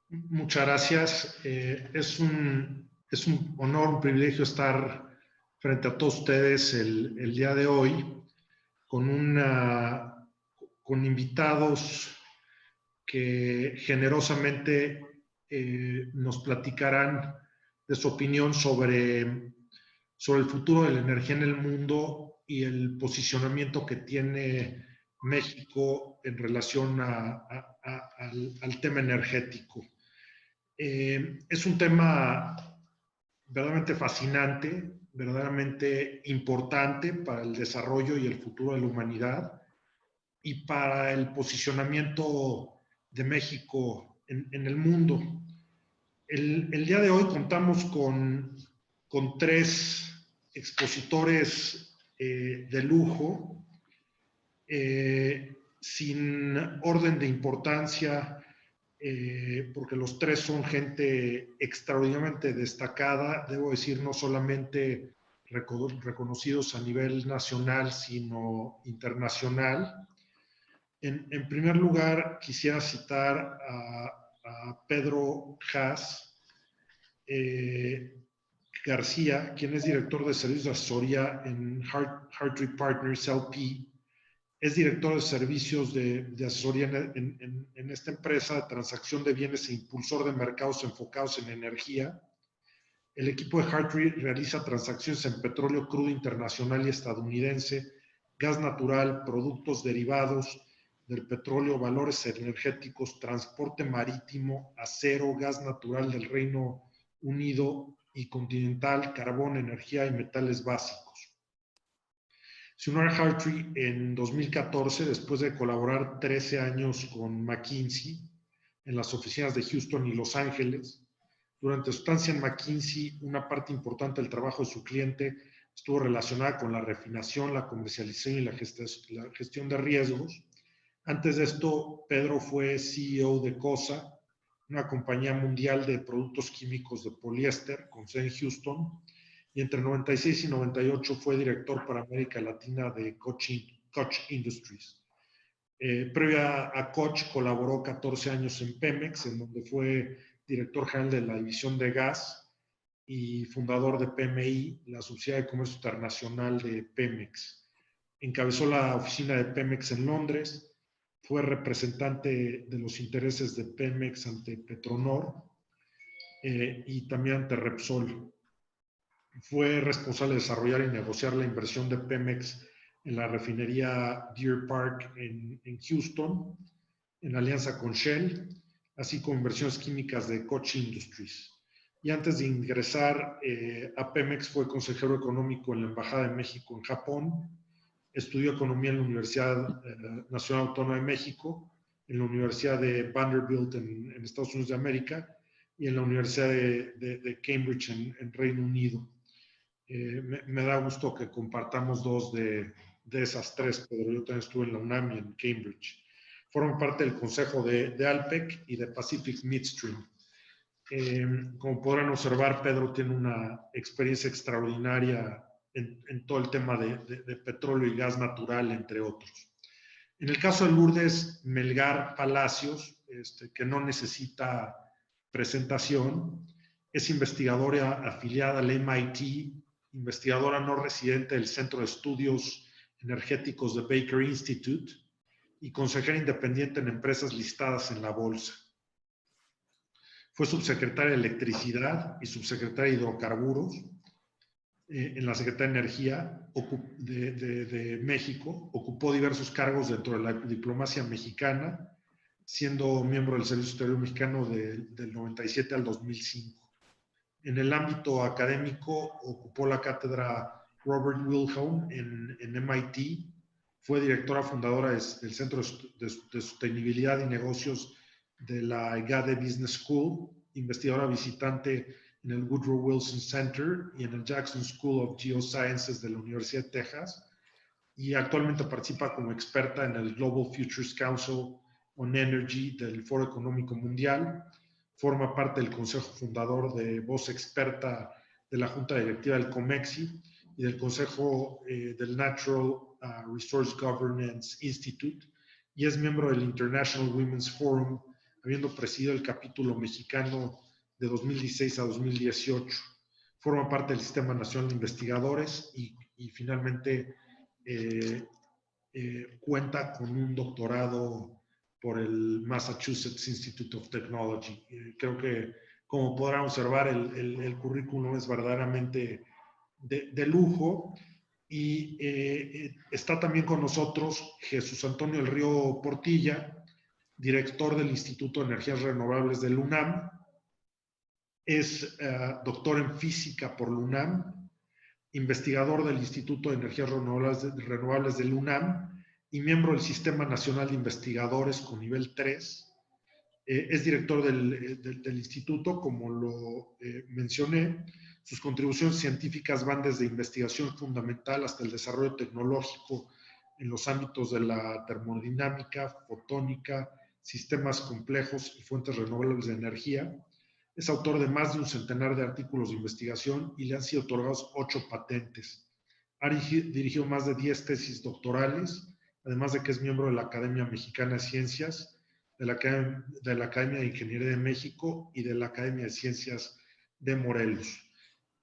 Muchas gracias. Es un honor, un privilegio estar frente a todos ustedes el día de hoy con invitados que generosamente nos platicarán de su opinión sobre el futuro de la energía en el mundo y el posicionamiento que tiene México en relación al tema energético. Es un tema verdaderamente fascinante, verdaderamente importante para el desarrollo y el futuro de la humanidad y para el posicionamiento de México en el mundo. El día de hoy contamos con tres expositores de lujo, sin orden de importancia, porque los tres son gente extraordinariamente destacada, debo decir, no solamente reconocidos a nivel nacional, sino internacional. En primer lugar, quisiera citar a Pedro Haas García, quien es director de servicios de asesoría en Hartree Partners LP. Es director de servicios de asesoría en esta empresa de transacción de bienes e impulsor de mercados enfocados en energía. El equipo de Hartree realiza transacciones en petróleo crudo internacional y estadounidense, gas natural, productos derivados del petróleo, valores energéticos, transporte marítimo, acero, gas natural del Reino Unido y continental, carbón, energía y metales básicos. Se unió a Hartree en 2014 después de colaborar 13 años con McKinsey en las oficinas de Houston y Los Ángeles. Durante su estancia en McKinsey, una parte importante del trabajo de su cliente estuvo relacionada con la refinación, la comercialización y la gestión de riesgos. Antes de esto, Pedro fue CEO de COSA, una compañía mundial de productos químicos de poliéster con sede en Houston, y entre 96 y 98 fue director para América Latina de Koch Industries. Previo a Koch, colaboró 14 años en Pemex, en donde fue director general de la división de gas y fundador de PMI, la subsidiaria de comercio internacional de Pemex. Encabezó la oficina de Pemex en Londres, fue representante de los intereses de Pemex ante Petronor y también ante Repsol. Fue responsable de desarrollar y negociar la inversión de Pemex en la refinería Deer Park en Houston, en alianza con Shell, así como inversiones químicas de Koch Industries. Y antes de ingresar a Pemex fue consejero económico en la Embajada de México en Japón. Estudió economía en la Universidad Nacional Autónoma de México, en la Universidad de Vanderbilt en Estados Unidos de América y en la Universidad de Cambridge en Reino Unido. Me da gusto que compartamos dos de esas tres, Pedro. Yo también estuve en la UNAM y en Cambridge. Forman parte del consejo de ALPEC y de Pacific Midstream. Como podrán observar, Pedro tiene una experiencia extraordinaria en todo el tema de petróleo y gas natural, entre otros. En el caso de Lourdes Melgar Palacios, que no necesita presentación, es investigadora afiliada al MIT, investigadora no residente del Centro de Estudios Energéticos de Baker Institute y consejera independiente en empresas listadas en la bolsa. Fue subsecretaria de Electricidad y subsecretaria de Hidrocarburos en la Secretaría de Energía de México. Ocupó diversos cargos dentro de la diplomacia mexicana, siendo miembro del Servicio Exterior Mexicano del 97 al 2005. En el ámbito académico ocupó la cátedra Robert Wilhelm en MIT, fue directora fundadora del Centro de Sostenibilidad y Negocios de la EGADE Business School, investigadora visitante en el Woodrow Wilson Center y en el Jackson School of Geosciences de la Universidad de Texas, y actualmente participa como experta en el Global Futures Council on Energy del Foro Económico Mundial. Forma parte del consejo fundador de Voz Experta de la Junta Directiva del COMEXI y del Consejo del Natural Resource Governance Institute, y es miembro del International Women's Forum habiendo presidido el capítulo mexicano de 2016 a 2018. Forma parte del Sistema Nacional de Investigadores y finalmente cuenta con un doctorado por el Massachusetts Institute of Technology. Creo que, como podrán observar, el currículum es verdaderamente de lujo. Y está también con nosotros Jesús Antonio del Río Portilla, director del Instituto de Energías Renovables del UNAM. Es doctor en física por la UNAM, investigador del Instituto de Energías Renovables del UNAM y miembro del Sistema Nacional de Investigadores con nivel 3. Es director del instituto, como lo mencioné. Sus contribuciones científicas van desde investigación fundamental hasta el desarrollo tecnológico en los ámbitos de la termodinámica, fotónica, sistemas complejos y fuentes renovables de energía. Es autor de más de un centenar de artículos de investigación y le han sido otorgados 8 patentes. Ha dirigido más de 10 tesis doctorales, además de que es miembro de la Academia Mexicana de Ciencias, de la Academia de Ingeniería de México y de la Academia de Ciencias de Morelos.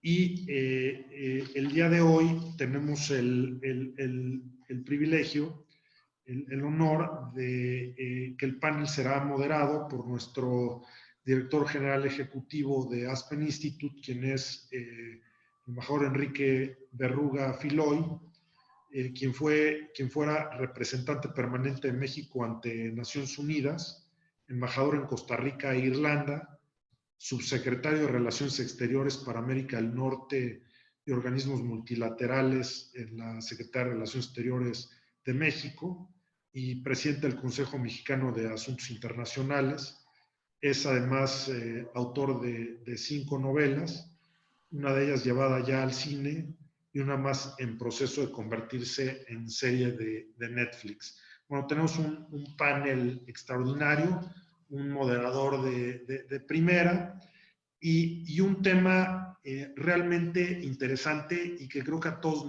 Y el día de hoy tenemos el privilegio, el honor de que el panel será moderado por nuestro director general ejecutivo de Aspen Institute, quien es el embajador Enrique Berruga Filoy, quien fuera representante permanente de México ante Naciones Unidas, embajador en Costa Rica e Irlanda, subsecretario de Relaciones Exteriores para América del Norte y organismos multilaterales en la Secretaría de Relaciones Exteriores de México y presidente del Consejo Mexicano de Asuntos Internacionales. Es además autor de 5 novelas, una de ellas llevada ya al cine y una más en proceso de convertirse en serie de Netflix. Bueno, tenemos un panel extraordinario, un moderador de primera y un tema realmente interesante y que creo que a todos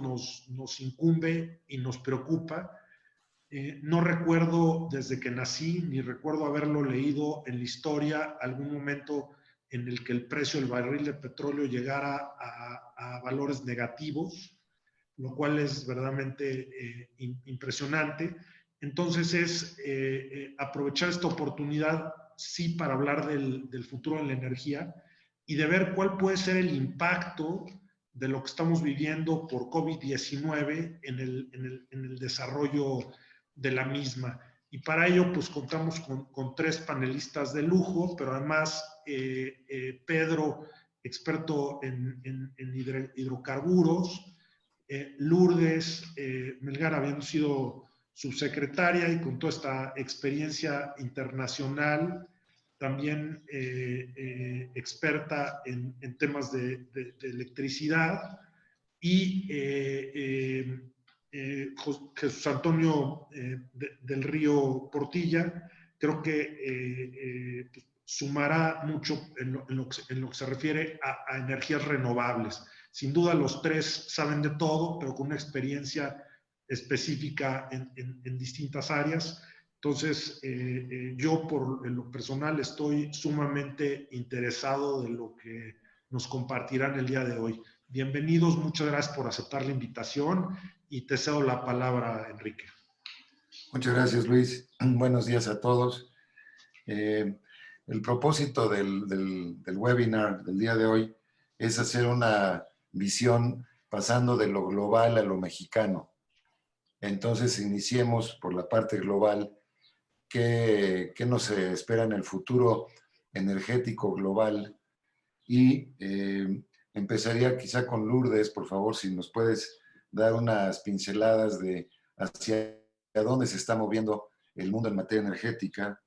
nos incumbe y nos preocupa. No recuerdo desde que nací, ni recuerdo haberlo leído en la historia, algún momento en el que el precio del barril de petróleo llegara a valores negativos, lo cual es verdaderamente impresionante. Entonces es aprovechar esta oportunidad, sí, para hablar del futuro de la energía y de ver cuál puede ser el impacto de lo que estamos viviendo por COVID-19 en el desarrollo de la misma. Y para ello, pues contamos con 3 panelistas de lujo, pero además Pedro, experto en hidrocarburos, Lourdes Melgar, habiendo sido subsecretaria y con toda esta experiencia internacional, también experta en temas de electricidad, y Jesús Antonio del Río Portilla, creo que sumará mucho en lo que se refiere a energías renovables. Sin duda los 3 saben de todo, pero con una experiencia específica en distintas áreas. Entonces, yo por lo personal estoy sumamente interesado de lo que nos compartirán el día de hoy. Bienvenidos, muchas gracias por aceptar la invitación y te cedo la palabra, Enrique. Muchas gracias, Luis. Buenos días a todos. El propósito del webinar del día de hoy es hacer una visión pasando de lo global a lo mexicano. Entonces, iniciemos por la parte global. ¿Qué nos espera en el futuro energético global? Y empezaría quizá con Lourdes, por favor, si nos puedes dar unas pinceladas de hacia dónde se está moviendo el mundo en materia energética.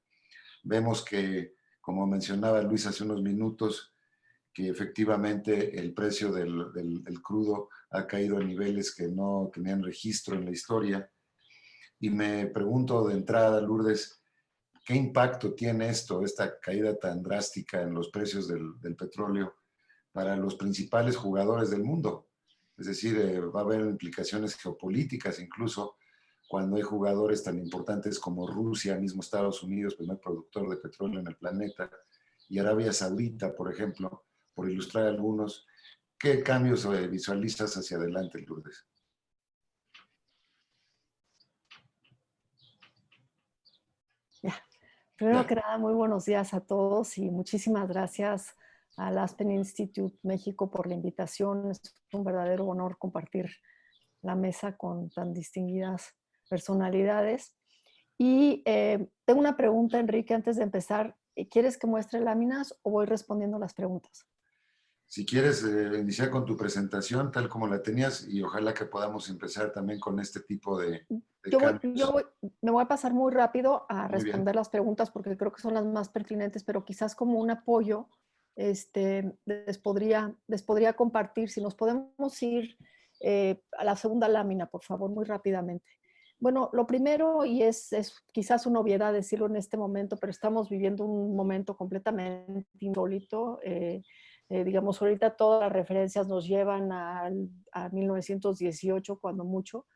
Vemos que, como mencionaba Luis hace unos minutos, que efectivamente el precio del crudo ha caído a niveles que no tenían registro en la historia. Y me pregunto de entrada, Lourdes, ¿qué impacto tiene esta caída tan drástica en los precios del petróleo para los principales jugadores del mundo? Es decir, va a haber implicaciones geopolíticas incluso cuando hay jugadores tan importantes como Rusia, mismo Estados Unidos, primer productor de petróleo en el planeta, y Arabia Saudita, por ejemplo, por ilustrar algunos. ¿Qué cambios visualizas hacia adelante, Lourdes? Ya. Primero Ya. que nada, muy buenos días a todos y muchísimas gracias al Aspen Institute México por la invitación. Es un verdadero honor compartir la mesa con tan distinguidas personalidades. Y tengo una pregunta, Enrique, antes de empezar. ¿Quieres que muestre láminas o voy respondiendo las preguntas? Si quieres iniciar con tu presentación tal como la tenías y ojalá que podamos empezar también con este tipo de cambios. Me voy a pasar muy rápido a Muy bien. responder las preguntas porque creo que son las más pertinentes, pero quizás como un apoyo les podría compartir. Si nos podemos ir a la segunda lámina, por favor, muy rápidamente. Bueno, lo primero, y es quizás una obviedad decirlo en este momento, pero estamos viviendo un momento completamente insólito. Digamos, ahorita todas las referencias nos llevan a 1918, cuando mucho.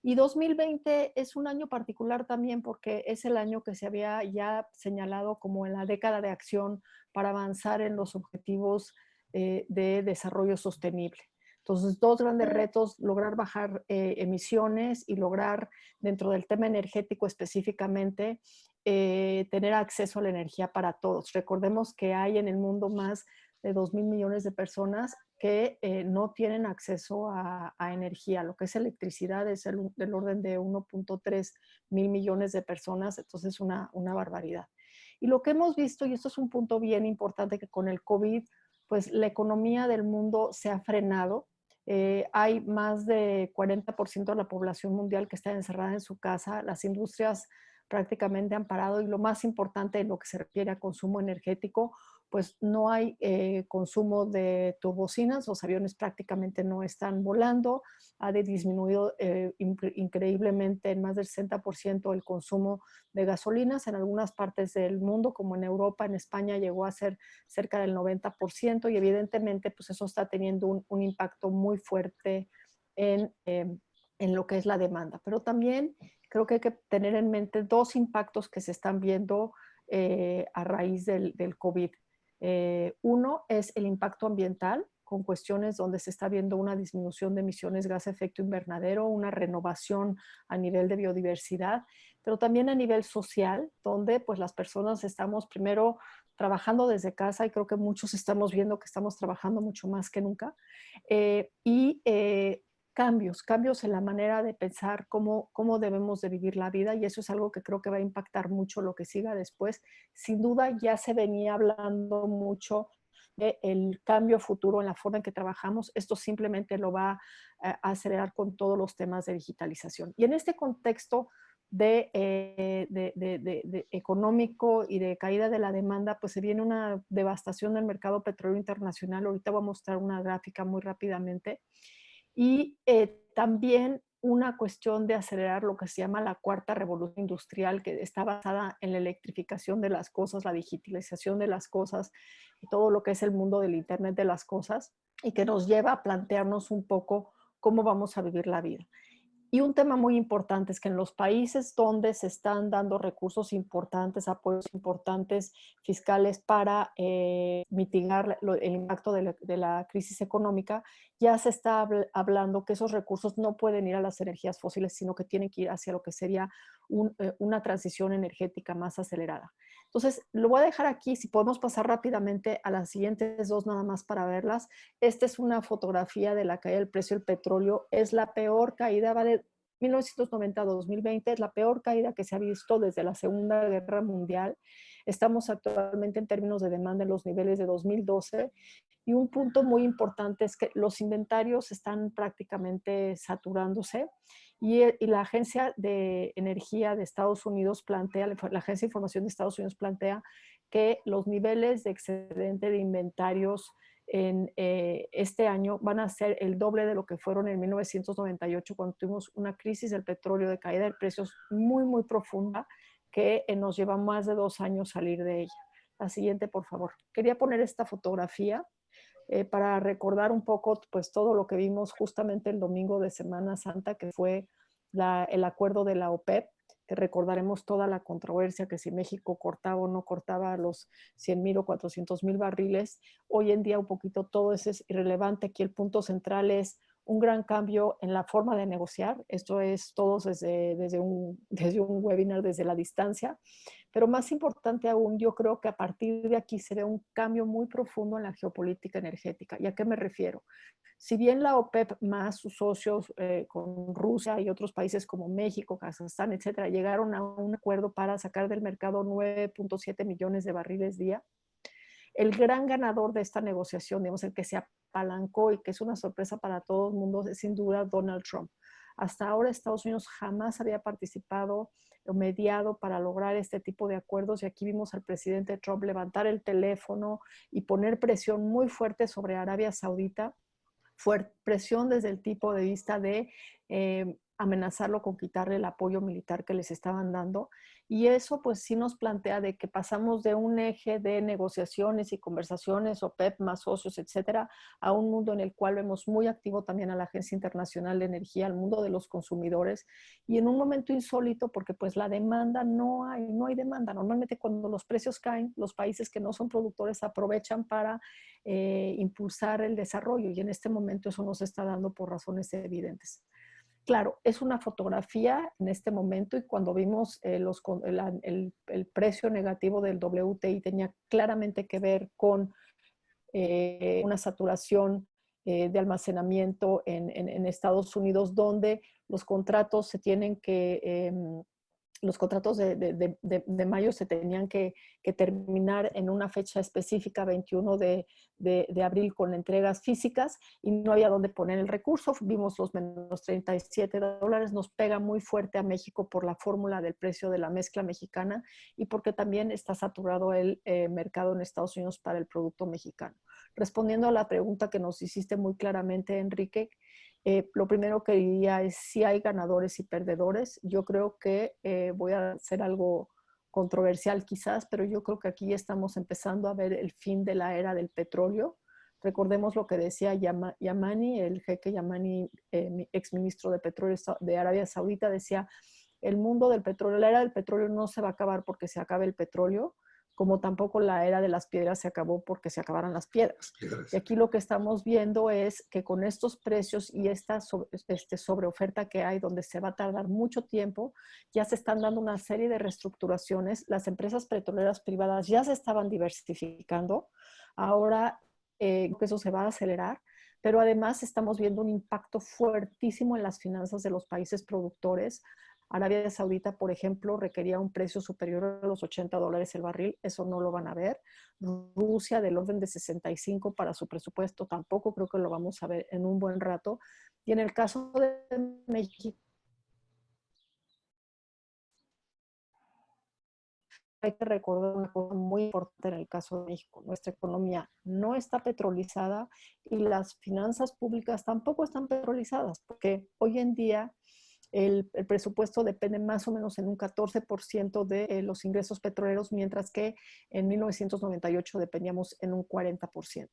Y 2020 es un año particular también porque es el año que se había ya señalado como en la década de acción para avanzar en los objetivos de desarrollo sostenible. Entonces, dos grandes retos: lograr bajar emisiones y lograr, dentro del tema energético específicamente, tener acceso a la energía para todos. Recordemos que hay en el mundo más de 2.000 millones de personas que no tienen acceso a energía. Lo que es electricidad es del orden de 1.3 mil millones de personas, entonces es una barbaridad. Y lo que hemos visto, y esto es un punto bien importante, que con el COVID, pues la economía del mundo se ha frenado. Hay más de 40% de la población mundial que está encerrada en su casa. Las industrias prácticamente han parado y lo más importante en lo que se refiere a consumo energético, pues no hay consumo de turbocinas, los aviones prácticamente no están volando, ha disminuido increíblemente en más del 60% el consumo de gasolinas en algunas partes del mundo, como en Europa, en España llegó a ser cerca del 90%, y evidentemente pues eso está teniendo un impacto muy fuerte en lo que es la demanda. Pero también creo que hay que tener en mente dos impactos que se están viendo a raíz del COVID. Uno es el impacto ambiental, con cuestiones donde se está viendo una disminución de emisiones de gas de efecto invernadero, una renovación a nivel de biodiversidad, pero también a nivel social, donde pues las personas estamos primero trabajando desde casa, y creo que muchos estamos viendo que estamos trabajando mucho más que nunca, y cambios en la manera de pensar cómo debemos de vivir la vida, y eso es algo que creo que va a impactar mucho lo que siga después. Sin duda ya se venía hablando mucho del cambio futuro en la forma en que trabajamos. Esto simplemente lo va a acelerar con todos los temas de digitalización. Y en este contexto de económico y de caída de la demanda, pues se viene una devastación del mercado petróleo internacional. Ahorita voy a mostrar una gráfica muy rápidamente. Y también una cuestión de acelerar lo que se llama la cuarta revolución industrial, que está basada en la electrificación de las cosas, la digitalización de las cosas y todo lo que es el mundo del Internet de las cosas, y que nos lleva a plantearnos un poco cómo vamos a vivir la vida. Y un tema muy importante es que en los países donde se están dando recursos importantes, apoyos importantes fiscales para mitigar el impacto de la crisis económica, ya se está hablando que esos recursos no pueden ir a las energías fósiles, sino que tienen que ir hacia lo que sería una transición energética más acelerada. Entonces, lo voy a dejar aquí. Si podemos pasar rápidamente a las siguientes dos nada más para verlas. Esta es una fotografía de la caída del precio del petróleo. Es la peor caída, va de 1990 a 2020, es la peor caída que se ha visto desde la Segunda Guerra Mundial. Estamos actualmente en términos de demanda en los niveles de 2012. Y un punto muy importante es que los inventarios están prácticamente saturándose, y la Agencia de Energía de Estados Unidos plantea, la Agencia de Información de Estados Unidos plantea que los niveles de excedente de inventarios en este año van a ser el doble de lo que fueron en 1998, cuando tuvimos una crisis del petróleo de caída de precios muy, muy profunda, que nos lleva más de 2 años salir de ella. La siguiente, por favor. Quería poner esta fotografía para recordar un poco pues todo lo que vimos justamente el domingo de Semana Santa, que fue el acuerdo de la OPEP, que recordaremos toda la controversia que si México cortaba o no cortaba los 100,000 o 400,000 barriles. Hoy en día un poquito todo eso es irrelevante. Aquí el punto central es un gran cambio en la forma de negociar. Esto es todos desde un webinar, desde la distancia. Pero más importante aún, yo creo que a partir de aquí se ve un cambio muy profundo en la geopolítica energética. ¿Y a qué me refiero? Si bien la OPEP más sus socios con Rusia y otros países como México, Kazajstán, etcétera, llegaron a un acuerdo para sacar del mercado 9.7 millones de barriles día, el gran ganador de esta negociación, digamos, el que se apalancó y que es una sorpresa para todo el mundo, es sin duda Donald Trump. Hasta ahora Estados Unidos jamás había participado o mediado para lograr este tipo de acuerdos y aquí vimos al presidente Trump levantar el teléfono y poner presión muy fuerte sobre Arabia Saudita, presión desde el tipo de vista de amenazarlo con quitarle el apoyo militar que les estaban dando. Y eso pues sí nos plantea de que pasamos de un eje de negociaciones y conversaciones, OPEP más socios, etcétera, a un mundo en el cual vemos muy activo también a la Agencia Internacional de Energía, al mundo de los consumidores, y en un momento insólito porque pues la demanda no hay demanda. Normalmente cuando los precios caen, los países que no son productores aprovechan para impulsar el desarrollo y en este momento eso nos está dando por razones evidentes. Claro, es una fotografía en este momento y cuando vimos el precio negativo del WTI tenía claramente que ver con una saturación de almacenamiento en Estados Unidos donde los contratos se tienen que los contratos de mayo se tenían que terminar en una fecha específica, 21 de abril, con entregas físicas y no había dónde poner el recurso. Vimos los menos $37, nos pega muy fuerte a México por la fórmula del precio de la mezcla mexicana y porque también está saturado el mercado en Estados Unidos para el producto mexicano. Respondiendo a la pregunta que nos hiciste muy claramente, Enrique, lo primero que diría es si hay ganadores y perdedores. Yo creo que voy a hacer algo controversial quizás, pero yo creo que aquí estamos empezando a ver el fin de la era del petróleo. Recordemos lo que decía Yamani, el jeque Yamani, exministro de Petróleo de Arabia Saudita, decía, el mundo del petróleo, la era del petróleo no se va a acabar porque se acabe el petróleo, como tampoco la era de las piedras se acabó porque se acabaran las piedras. Y aquí lo que estamos viendo es que con estos precios y esta sobreoferta que hay, donde se va a tardar mucho tiempo, ya se están dando una serie de reestructuraciones. Las empresas petroleras privadas ya se estaban diversificando. Ahora que eso se va a acelerar, pero además estamos viendo un impacto fuertísimo en las finanzas de los países productores. Arabia Saudita, por ejemplo, requería un precio superior a los $80 el barril. Eso no lo van a ver. Rusia, del orden de 65 para su presupuesto, tampoco creo que lo vamos a ver en un buen rato. Y en el caso de México, hay que recordar una cosa muy importante en el caso de México. Nuestra economía no está petrolizada y las finanzas públicas tampoco están petrolizadas, porque hoy en día el presupuesto depende más o menos en un 14% de los ingresos petroleros, mientras que en 1998 dependíamos en un 40%.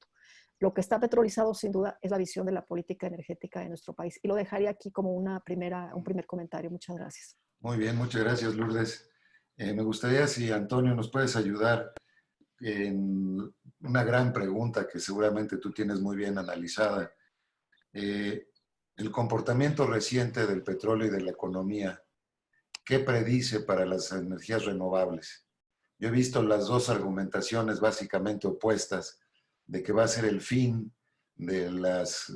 Lo que está petrolizado, sin duda, es la visión de la política energética de nuestro país. Y lo dejaría aquí como un primer comentario. Muchas gracias. Muy bien, muchas gracias, Lourdes. Me gustaría si, Antonio, nos puedes ayudar en una gran pregunta que seguramente tú tienes muy bien analizada. El comportamiento reciente del petróleo y de la economía, ¿qué predice para las energías renovables? Yo he visto las dos argumentaciones básicamente opuestas de que va a ser el fin de los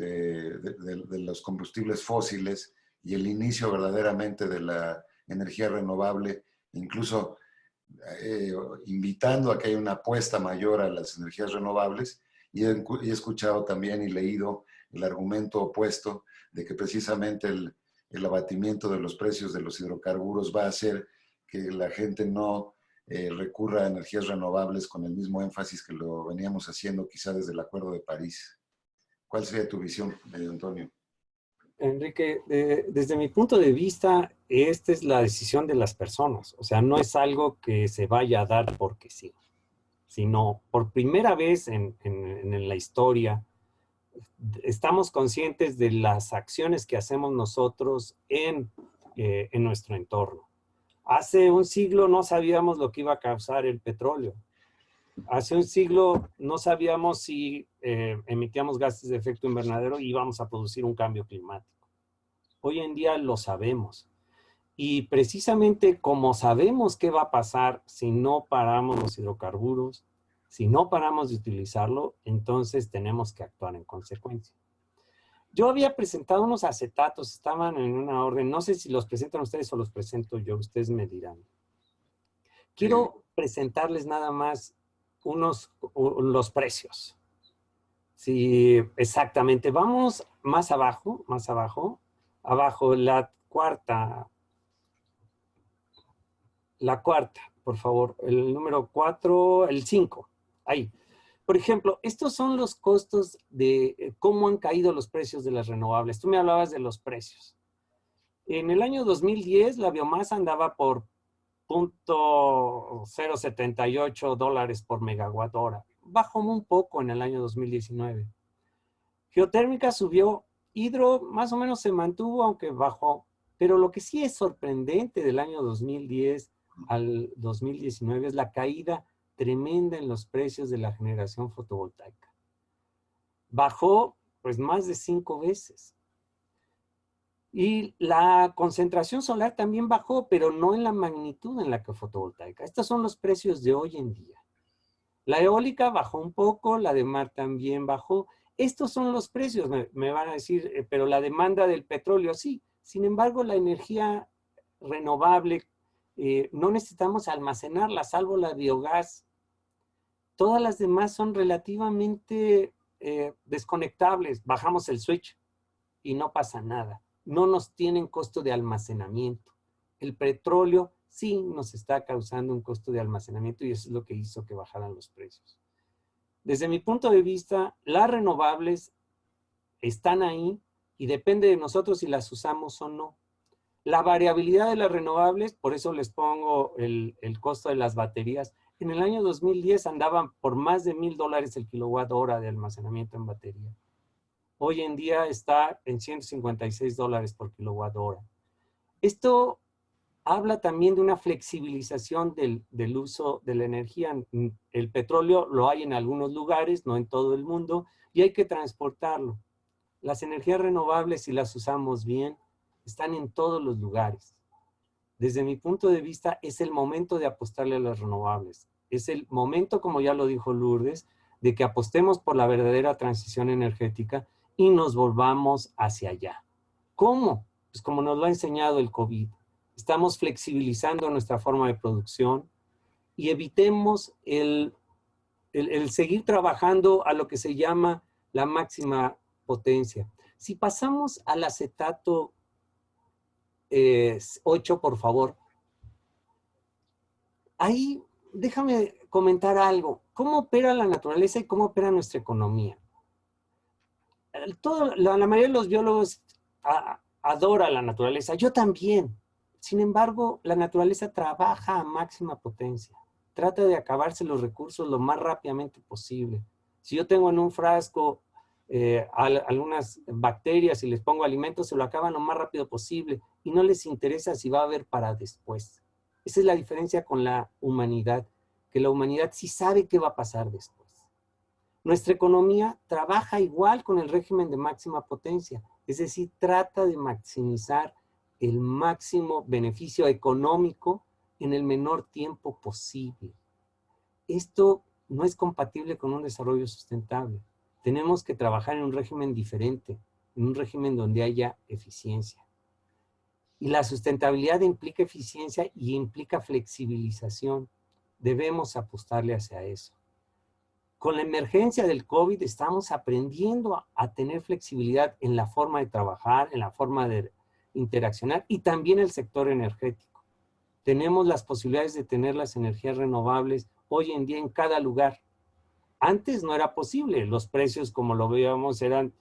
combustibles fósiles y el inicio verdaderamente de la energía renovable, incluso invitando a que haya una apuesta mayor a las energías renovables. Y he escuchado también y leído el argumento opuesto de que precisamente el abatimiento de los precios de los hidrocarburos va a hacer que la gente no recurra a energías renovables con el mismo énfasis que lo veníamos haciendo quizá desde el Acuerdo de París. ¿Cuál sería tu visión, Antonio? Enrique, desde mi punto de vista, esta es la decisión de las personas. O sea, no es algo que se vaya a dar porque sí, sino por primera vez en la historia, estamos conscientes de las acciones que hacemos nosotros en en nuestro entorno. Hace un siglo no sabíamos lo que iba a causar el petróleo. Hace un siglo no sabíamos si emitíamos gases de efecto invernadero y íbamos a producir un cambio climático. Hoy en día lo sabemos. Y precisamente como sabemos qué va a pasar si no paramos los hidrocarburos, si no paramos de utilizarlo, entonces tenemos que actuar en consecuencia. Yo había presentado unos acetatos, estaban en una orden, no sé si los presentan ustedes o los presento yo, ustedes me dirán. Quiero presentarles nada más los precios. Sí, exactamente. Vamos más abajo, abajo, la cuarta, por favor, el número 4, el 5, ahí. Por ejemplo, estos son los costos de cómo han caído los precios de las renovables. Tú me hablabas de los precios. En el año 2010, la biomasa andaba por $0.078 por megawatt hora. Bajó un poco en el año 2019. Geotérmica subió, hidro más o menos se mantuvo, aunque bajó. Pero lo que sí es sorprendente del año 2010 al 2019 es la caída tremenda en los precios de la generación fotovoltaica. Bajó pues más de 5 veces. Y la concentración solar también bajó, pero no en la magnitud en la que fotovoltaica. Estos son los precios de hoy en día. La eólica bajó un poco, la de mar también bajó. Estos son los precios, me van a decir, pero la demanda del petróleo sí. Sin embargo, la energía renovable, no necesitamos almacenarla, salvo la biogás. Todas las demás son relativamente desconectables. Bajamos el switch y no pasa nada. No nos tienen costo de almacenamiento. El petróleo sí nos está causando un costo de almacenamiento y eso es lo que hizo que bajaran los precios. Desde mi punto de vista, las renovables están ahí y depende de nosotros si las usamos o no. La variabilidad de las renovables, por eso les pongo el costo de las baterías. En el año 2010 andaban por más de $1,000 el kilowatt hora de almacenamiento en batería. Hoy en día está en $156 por kilowatt hora. Esto habla también de una flexibilización del uso de la energía. El petróleo lo hay en algunos lugares, no en todo el mundo, y hay que transportarlo. Las energías renovables, si las usamos bien, están en todos los lugares. Desde mi punto de vista, es el momento de apostarle a las renovables. Es el momento, como ya lo dijo Lourdes, de que apostemos por la verdadera transición energética y nos volvamos hacia allá. ¿Cómo? Pues como nos lo ha enseñado el COVID. Estamos flexibilizando nuestra forma de producción y evitemos el seguir trabajando a lo que se llama la máxima potencia. Si pasamos al acetato 8, por favor. Ahí déjame comentar algo. ¿Cómo opera la naturaleza y cómo opera nuestra economía? La mayoría de los biólogos adora la naturaleza. Yo también. Sin embargo, la naturaleza trabaja a máxima potencia. Trata de acabarse los recursos lo más rápidamente posible. Si yo tengo en un frasco algunas bacterias y les pongo alimentos, se lo acaban lo más rápido posible y no les interesa si va a haber para después. Esa es la diferencia con la humanidad, que la humanidad sí sabe qué va a pasar después. Nuestra economía trabaja igual con el régimen de máxima potencia, es decir, trata de maximizar el máximo beneficio económico en el menor tiempo posible. Esto no es compatible con un desarrollo sustentable. Tenemos que trabajar en un régimen diferente, en un régimen donde haya eficiencia. Y la sustentabilidad implica eficiencia y implica flexibilización. Debemos apostarle hacia eso. Con la emergencia del COVID estamos aprendiendo a tener flexibilidad en la forma de trabajar, en la forma de interaccionar y también el sector energético. Tenemos las posibilidades de tener las energías renovables hoy en día en cada lugar. Antes no era posible. Los precios, como lo veíamos, eran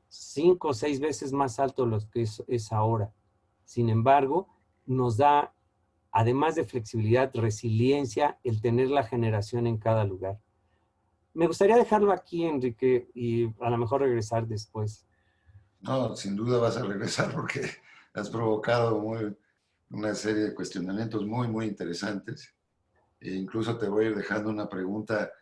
5 o 6 veces más altos de lo que es ahora. Sin embargo, nos da, además de flexibilidad, resiliencia, el tener la generación en cada lugar. Me gustaría dejarlo aquí, Enrique, y a lo mejor regresar después. No, sin duda vas a regresar porque has provocado una serie de cuestionamientos muy, muy interesantes. E incluso te voy a ir dejando una pregunta,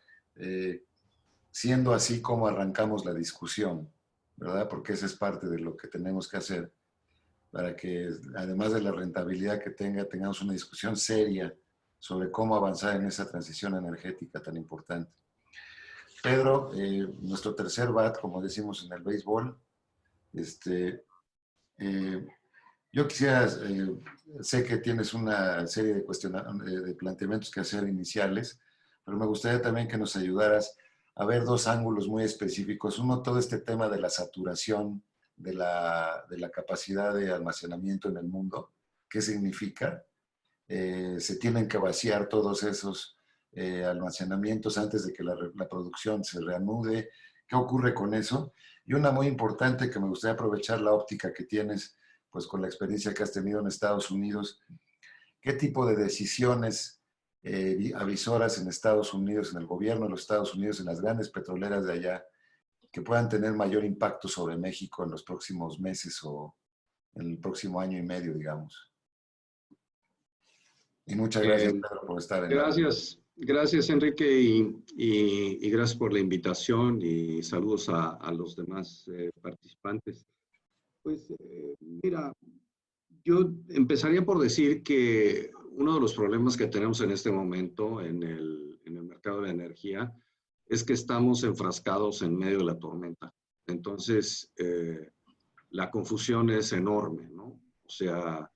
siendo así como arrancamos la discusión, ¿verdad? Porque esa es parte de lo que tenemos que hacer para que, además de la rentabilidad que tengamos una discusión seria sobre cómo avanzar en esa transición energética tan importante. Pedro, nuestro tercer bat, como decimos en el béisbol, yo quisiera, sé que tienes una serie de planteamientos que hacer iniciales, pero me gustaría también que nos ayudaras a ver dos ángulos muy específicos. Uno, todo este tema de la saturación de la capacidad de almacenamiento en el mundo. ¿Qué significa? Se tienen que vaciar todos esos almacenamientos antes de que la producción se reanude. ¿Qué ocurre con eso? Y una muy importante que me gustaría aprovechar la óptica que tienes, pues con la experiencia que has tenido en Estados Unidos, ¿qué tipo de decisiones avisoras en Estados Unidos, en el gobierno de los Estados Unidos, en las grandes petroleras de allá, que puedan tener mayor impacto sobre México en los próximos meses o en el próximo año y medio, digamos? Y muchas gracias, Pedro, por estar en Gracias, Enrique, y gracias por la invitación y saludos a los demás participantes. Pues mira, yo empezaría por decir que uno de los problemas que tenemos en este momento en el mercado de la energía es que estamos enfrascados en medio de la tormenta. Entonces, la confusión es enorme, ¿no? O sea,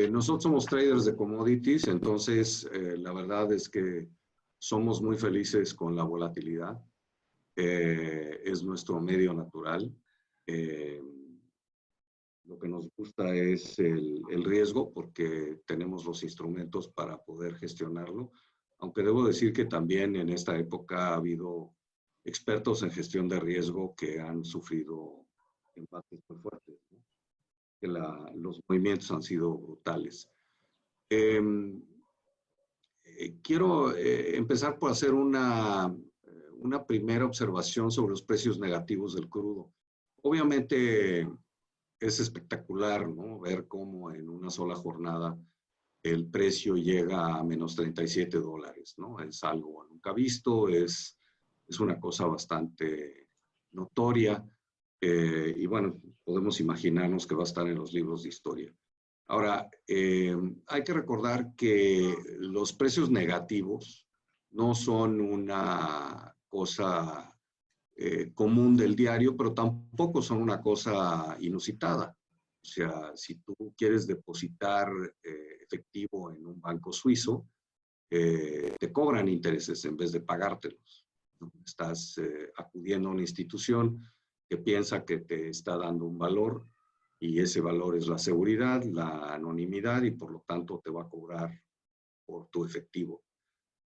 nosotros somos traders de commodities, entonces la verdad es que somos muy felices con la volatilidad. Es nuestro medio natural. Lo que nos gusta es el riesgo porque tenemos los instrumentos para poder gestionarlo. Aunque debo decir que también en esta época ha habido expertos en gestión de riesgo que han sufrido embates muy fuertes, ¿no? Que los movimientos han sido brutales. Quiero empezar por hacer una primera observación sobre los precios negativos del crudo. Obviamente es espectacular, ¿no? Ver cómo en una sola jornada el precio llega a menos $37, ¿no? Es algo nunca visto, es una cosa bastante notoria. Y bueno, podemos imaginarnos que va a estar en los libros de historia. Ahora, hay que recordar que los precios negativos no son una cosa común del diario, pero tampoco son una cosa inusitada. O sea, si tú quieres depositar efectivo en un banco suizo, te cobran intereses en vez de pagártelos, ¿no? Estás acudiendo a una institución que piensa que te está dando un valor y ese valor es la seguridad, la anonimidad y por lo tanto te va a cobrar por tu efectivo.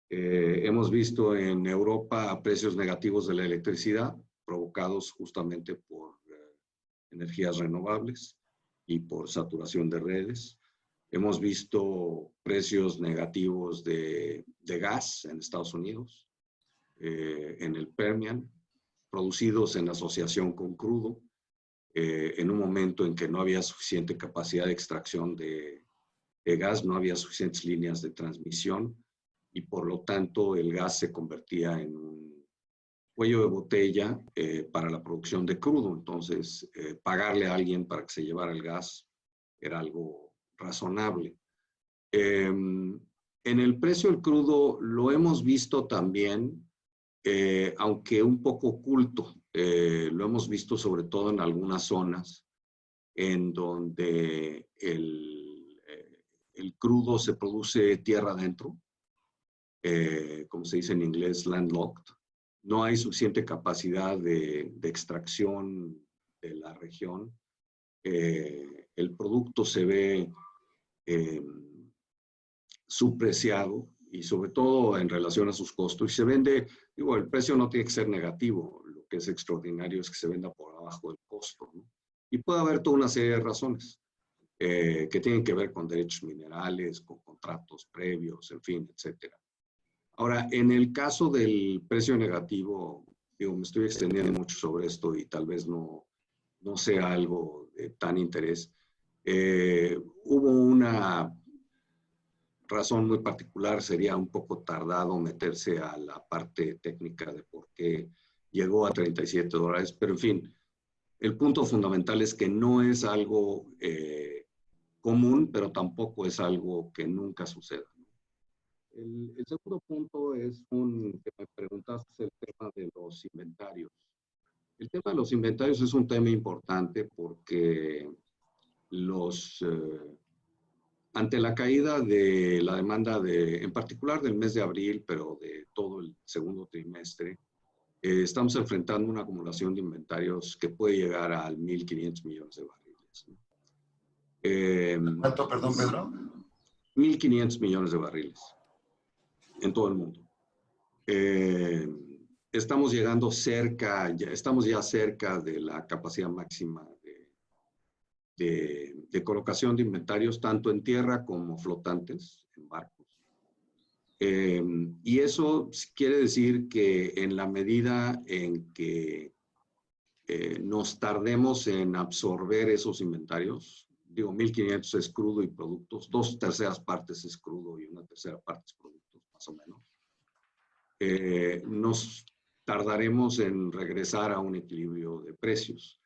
Hemos visto en Europa precios negativos de la electricidad provocados justamente por energías renovables y por saturación de redes. Hemos visto precios negativos de gas en Estados Unidos, en el Permian, producidos en asociación con crudo, en un momento en que no había suficiente capacidad de extracción de gas, no había suficientes líneas de transmisión y por lo tanto el gas se convertía en un cuello de botella para la producción de crudo. Entonces, pagarle a alguien para que se llevara el gas era algo razonable. En el precio del crudo lo hemos visto también, aunque un poco oculto. Lo hemos visto sobre todo en algunas zonas en donde el crudo se produce tierra adentro, como se dice en inglés, landlocked. No hay suficiente capacidad de extracción de la región. El producto se ve subpreciado y sobre todo en relación a sus costos y se vende, digo, el precio no tiene que ser negativo, lo que es extraordinario es que se venda por abajo del costo, ¿no? Y puede haber toda una serie de razones que tienen que ver con derechos minerales, con contratos previos, en fin, etcétera. Ahora, en el caso del precio negativo, digo, me estoy extendiendo mucho sobre esto y tal vez no sea algo de tan interés, Hubo una razón muy particular, sería un poco tardado meterse a la parte técnica de por qué llegó a $37, pero en fin, el punto fundamental es que no es algo común, pero tampoco es algo que nunca suceda. El segundo punto es que me preguntaste, el tema de los inventarios. El tema de los inventarios es un tema importante porque ante la caída de la demanda en particular del mes de abril, pero de todo el segundo trimestre, estamos enfrentando una acumulación de inventarios que puede llegar a 1.500 millones de barriles, ¿no? ¿Cuánto, perdón, Pedro? 1.500 millones de barriles en todo el mundo. Estamos estamos ya cerca de la capacidad máxima de colocación de inventarios, tanto en tierra como flotantes, en barcos. Y eso quiere decir que en la medida en que nos tardemos en absorber esos inventarios, digo, 1.500 es crudo y productos, 2/3 partes es crudo y 1/3 parte es productos, más o menos. Nos tardaremos en regresar a un equilibrio de precios.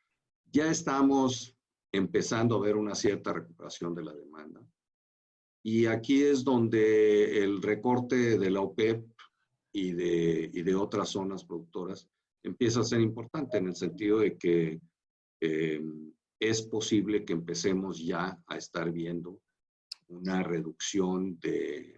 Ya estamos empezando a ver una cierta recuperación de la demanda. Y aquí es donde el recorte de la OPEP y de otras zonas productoras empieza a ser importante, en el sentido de que es posible que empecemos ya a estar viendo una reducción de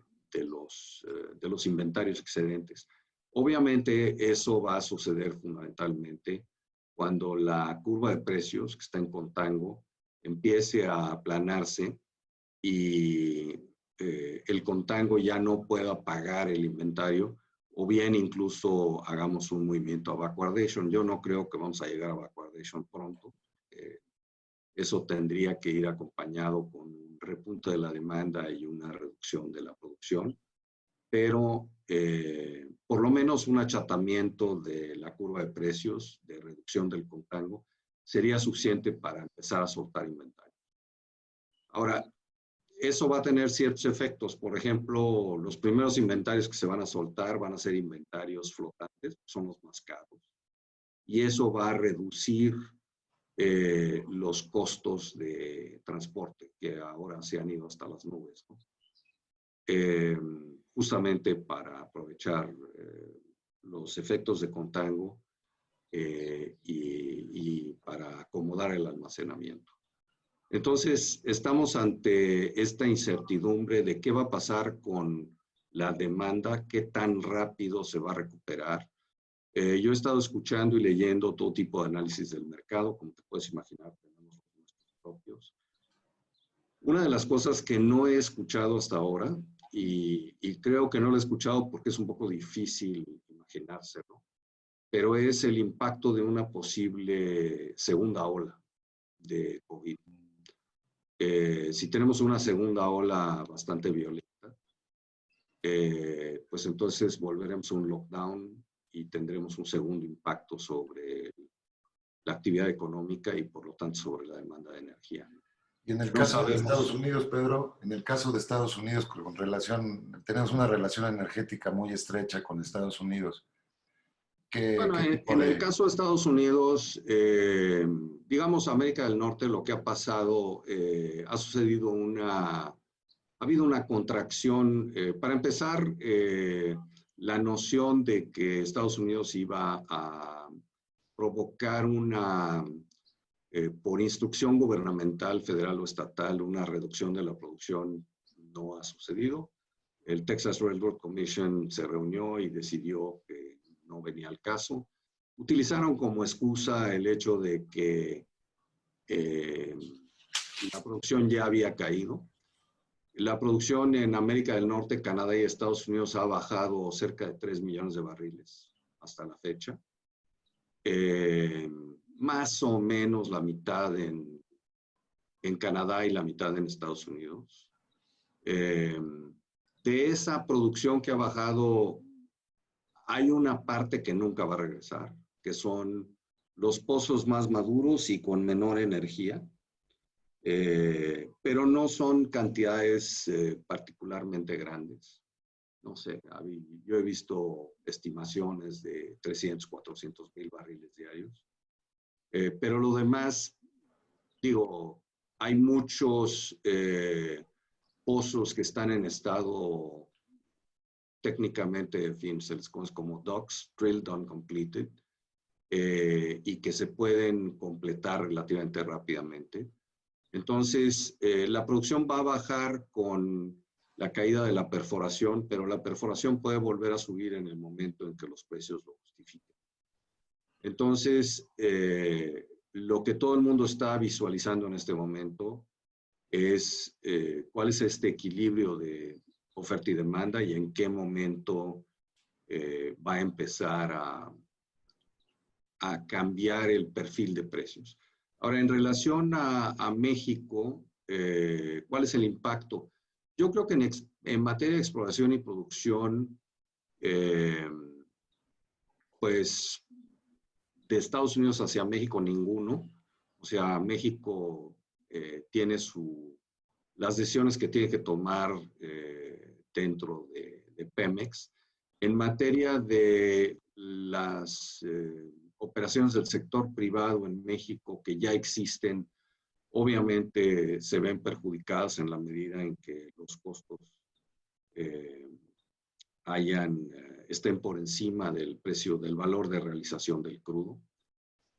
los inventarios excedentes. Obviamente eso va a suceder fundamentalmente cuando la curva de precios, que está en contango, empiece a aplanarse y el contango ya no pueda pagar el inventario, o bien incluso hagamos un movimiento a backwardation. Yo no creo que vamos a llegar a backwardation pronto. Eso tendría que ir acompañado con un repunte de la demanda y una reducción de la producción, pero por lo menos un achatamiento de la curva de precios, de reducción del contango, sería suficiente para empezar a soltar inventario. Ahora, eso va a tener ciertos efectos. Por ejemplo, los primeros inventarios que se van a soltar van a ser inventarios flotantes, son los más caros. Y eso va a reducir los costos de transporte, que ahora se han ido hasta las nubes, ¿no? Justamente para aprovechar los efectos de contango y para acomodar el almacenamiento. Entonces, estamos ante esta incertidumbre de qué va a pasar con la demanda, qué tan rápido se va a recuperar. Yo he estado escuchando y leyendo todo tipo de análisis del mercado, como te puedes imaginar, tenemos los nuestros propios. Una de las cosas que no he escuchado hasta ahora, y creo que no lo he escuchado porque es un poco difícil imaginárselo, pero es el impacto de una posible segunda ola de COVID. Si tenemos una segunda ola bastante violenta, pues entonces volveremos a un lockdown y tendremos un segundo impacto sobre la actividad económica y por lo tanto sobre la demanda de energía. Y en el caso de Estados Unidos, Pedro, en el caso de Estados Unidos, tenemos una relación energética muy estrecha con Estados Unidos. Bueno, en el caso de Estados Unidos, digamos América del Norte, lo que ha pasado, ha sucedido ha habido una contracción. Para empezar, la noción de que Estados Unidos iba a provocar por instrucción gubernamental, federal o estatal, una reducción de la producción no ha sucedido. El Texas Railroad Commission se reunió y decidió que no venía al caso. Utilizaron como excusa el hecho de que la producción ya había caído. La producción en América del Norte, Canadá y Estados Unidos ha bajado cerca de 3 millones de barriles hasta la fecha. Más o menos la mitad en Canadá y la mitad en Estados Unidos. De esa producción que ha bajado, hay una parte que nunca va a regresar, que son los pozos más maduros y con menor energía. pero no son cantidades particularmente grandes. No sé, yo he visto estimaciones de 300, 400 mil barriles diarios. Pero lo demás, digo, hay muchos pozos que están en estado técnicamente, en fin, se les conoce como DUCs, Drilled Uncompleted, y que se pueden completar relativamente rápidamente. Entonces, la producción va a bajar con la caída de la perforación, pero la perforación puede volver a subir en el momento en que los precios lo justifiquen. Entonces, lo que todo el mundo está visualizando en este momento es cuál es este equilibrio de oferta y demanda y en qué momento va a empezar a cambiar el perfil de precios. Ahora, en relación a México, ¿cuál es el impacto? Yo creo que en materia de exploración y producción, pues de Estados Unidos hacia México ninguno. O sea, México tiene las decisiones que tiene que tomar dentro de Pemex. En materia de las operaciones del sector privado en México que ya existen, obviamente se ven perjudicadas en la medida en que los costos estén por encima del precio, del valor de realización del crudo.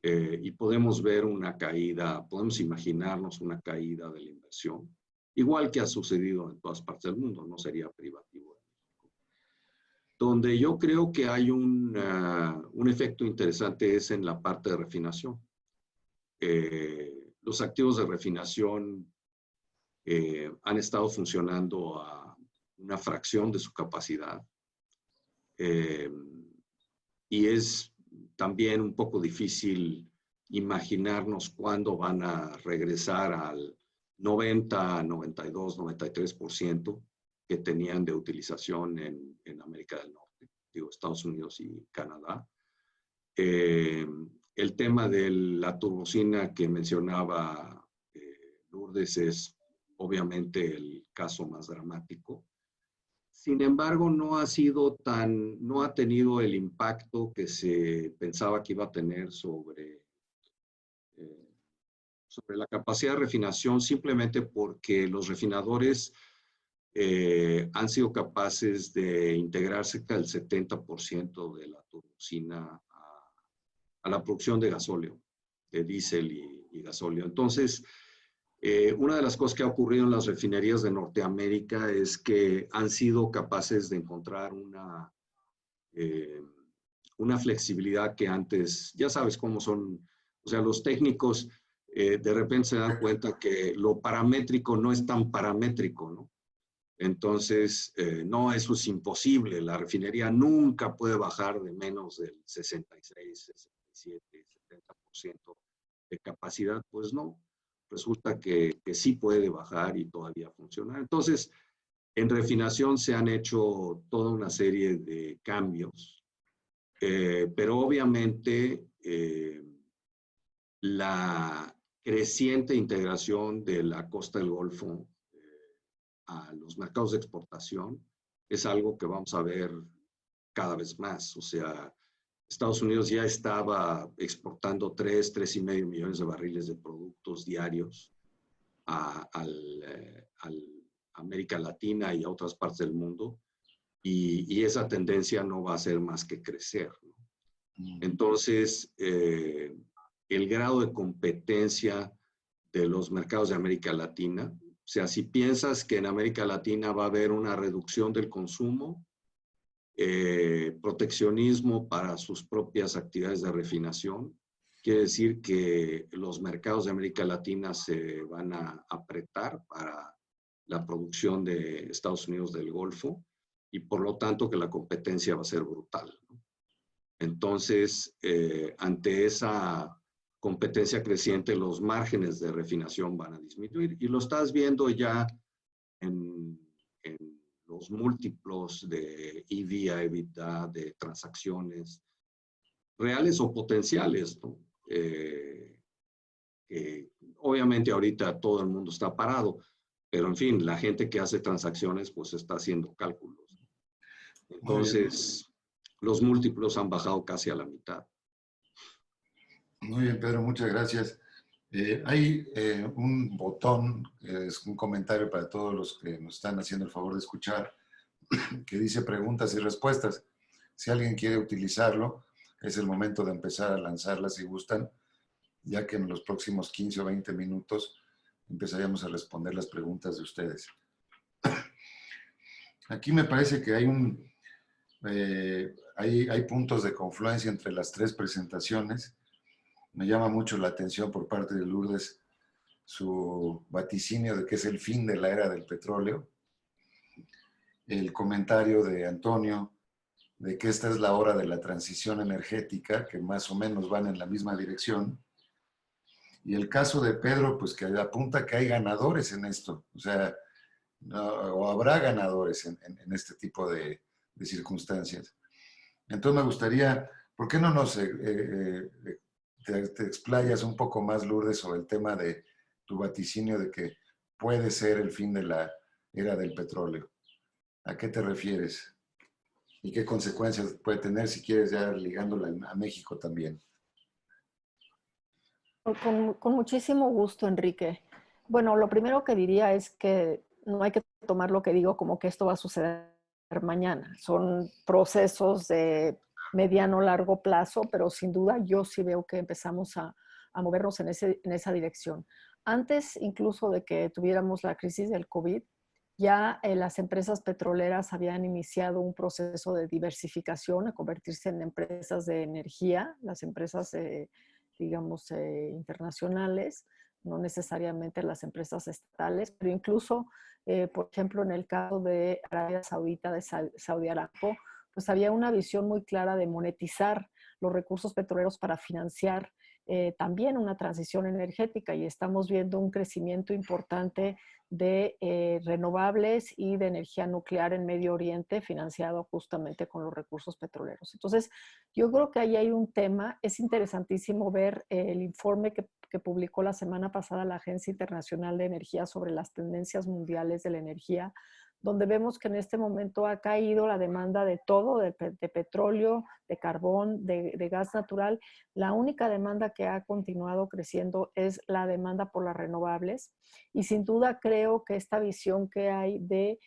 Y podemos ver una caída, podemos imaginarnos una caída de la inversión, igual que ha sucedido en todas partes del mundo, no sería privativo de México. Donde yo creo que hay un efecto interesante es en la parte de refinación. Los activos de refinación han estado funcionando a una fracción de su capacidad. Y es también un poco difícil imaginarnos cuándo van a regresar al 90, 92, 93% que tenían de utilización en América del Norte, digo, Estados Unidos y Canadá. El tema de la turbocina que mencionaba Lourdes es obviamente el caso más dramático. Sin embargo, no ha tenido el impacto que se pensaba que iba a tener sobre la capacidad de refinación, simplemente porque los refinadores han sido capaces de integrar cerca del 70% de la turbocina a la producción de gasóleo, de diésel y gasóleo. Entonces, una de las cosas que ha ocurrido en las refinerías de Norteamérica es que han sido capaces de encontrar una flexibilidad que antes, ya sabes cómo son, o sea, los técnicos de repente se dan cuenta que lo paramétrico no es tan paramétrico, ¿no? Entonces, no, eso es imposible. La refinería nunca puede bajar de menos del 66, 67, 70% de capacidad. Pues no. Resulta que sí puede bajar y todavía funcionar. Entonces, en refinación se han hecho toda una serie de cambios, pero obviamente la creciente integración de la costa del Golfo a los mercados de exportación es algo que vamos a ver cada vez más. O sea, Estados Unidos ya estaba exportando 3,5 millones de barriles de productos diarios a América Latina y a otras partes del mundo, y esa tendencia no va a ser más que crecer, ¿no? Entonces, el grado de competencia de los mercados de América Latina, o sea, si piensas que en América Latina va a haber una reducción del consumo, proteccionismo para sus propias actividades de refinación, quiere decir que los mercados de América Latina se van a apretar para la producción de Estados Unidos del Golfo y por lo tanto que la competencia va a ser brutal, ¿no? Entonces, ante esa competencia creciente, los márgenes de refinación van a disminuir y lo estás viendo ya en los múltiplos de EV a EBITDA, de transacciones reales o potenciales, ¿no? que obviamente ahorita todo el mundo está parado, pero en fin, la gente que hace transacciones pues está haciendo cálculos. Entonces, los múltiplos han bajado casi a la mitad. Muy bien, Pedro, muchas gracias. Hay un botón, es un comentario para todos los que nos están haciendo el favor de escuchar, que dice preguntas y respuestas. Si alguien quiere utilizarlo, es el momento de empezar a lanzarlas si gustan, ya que en los próximos 15 o 20 minutos empezaríamos a responder las preguntas de ustedes. Aquí me parece que hay puntos de confluencia entre las tres presentaciones. Me llama mucho la atención por parte de Lourdes su vaticinio de que es el fin de la era del petróleo. El comentario de Antonio de que esta es la hora de la transición energética, que más o menos van en la misma dirección. Y el caso de Pedro, pues que apunta que hay ganadores en esto, o sea, o habrá ganadores en este tipo de circunstancias. Entonces me gustaría, ¿por qué no nos te explayas un poco más, Lourdes, sobre el tema de tu vaticinio de que puede ser el fin de la era del petróleo? ¿A qué te refieres? ¿Y qué consecuencias puede tener si quieres ya ligándola a México también? Con muchísimo gusto, Enrique. Bueno, lo primero que diría es que no hay que tomar lo que digo como que esto va a suceder mañana. Son procesos de mediano, largo plazo, pero sin duda yo sí veo que empezamos a movernos en esa dirección. Antes incluso de que tuviéramos la crisis del COVID, ya las empresas petroleras habían iniciado un proceso de diversificación a convertirse en empresas de energía, las empresas digamos, internacionales, no necesariamente las empresas estatales, pero incluso, por ejemplo, en el caso de Arabia Saudita, de Saudi Aramco, pues había una visión muy clara de monetizar los recursos petroleros para financiar también una transición energética, y estamos viendo un crecimiento importante de renovables y de energía nuclear en Medio Oriente, financiado justamente con los recursos petroleros. Entonces, yo creo que ahí hay un tema. Es interesantísimo ver el informe que publicó la semana pasada la Agencia Internacional de Energía sobre las tendencias mundiales de la energía, donde vemos que en este momento ha caído la demanda de todo, de petróleo, de carbón, de gas natural. La única demanda que ha continuado creciendo es la demanda por las renovables. Y sin duda creo que esta visión que hay de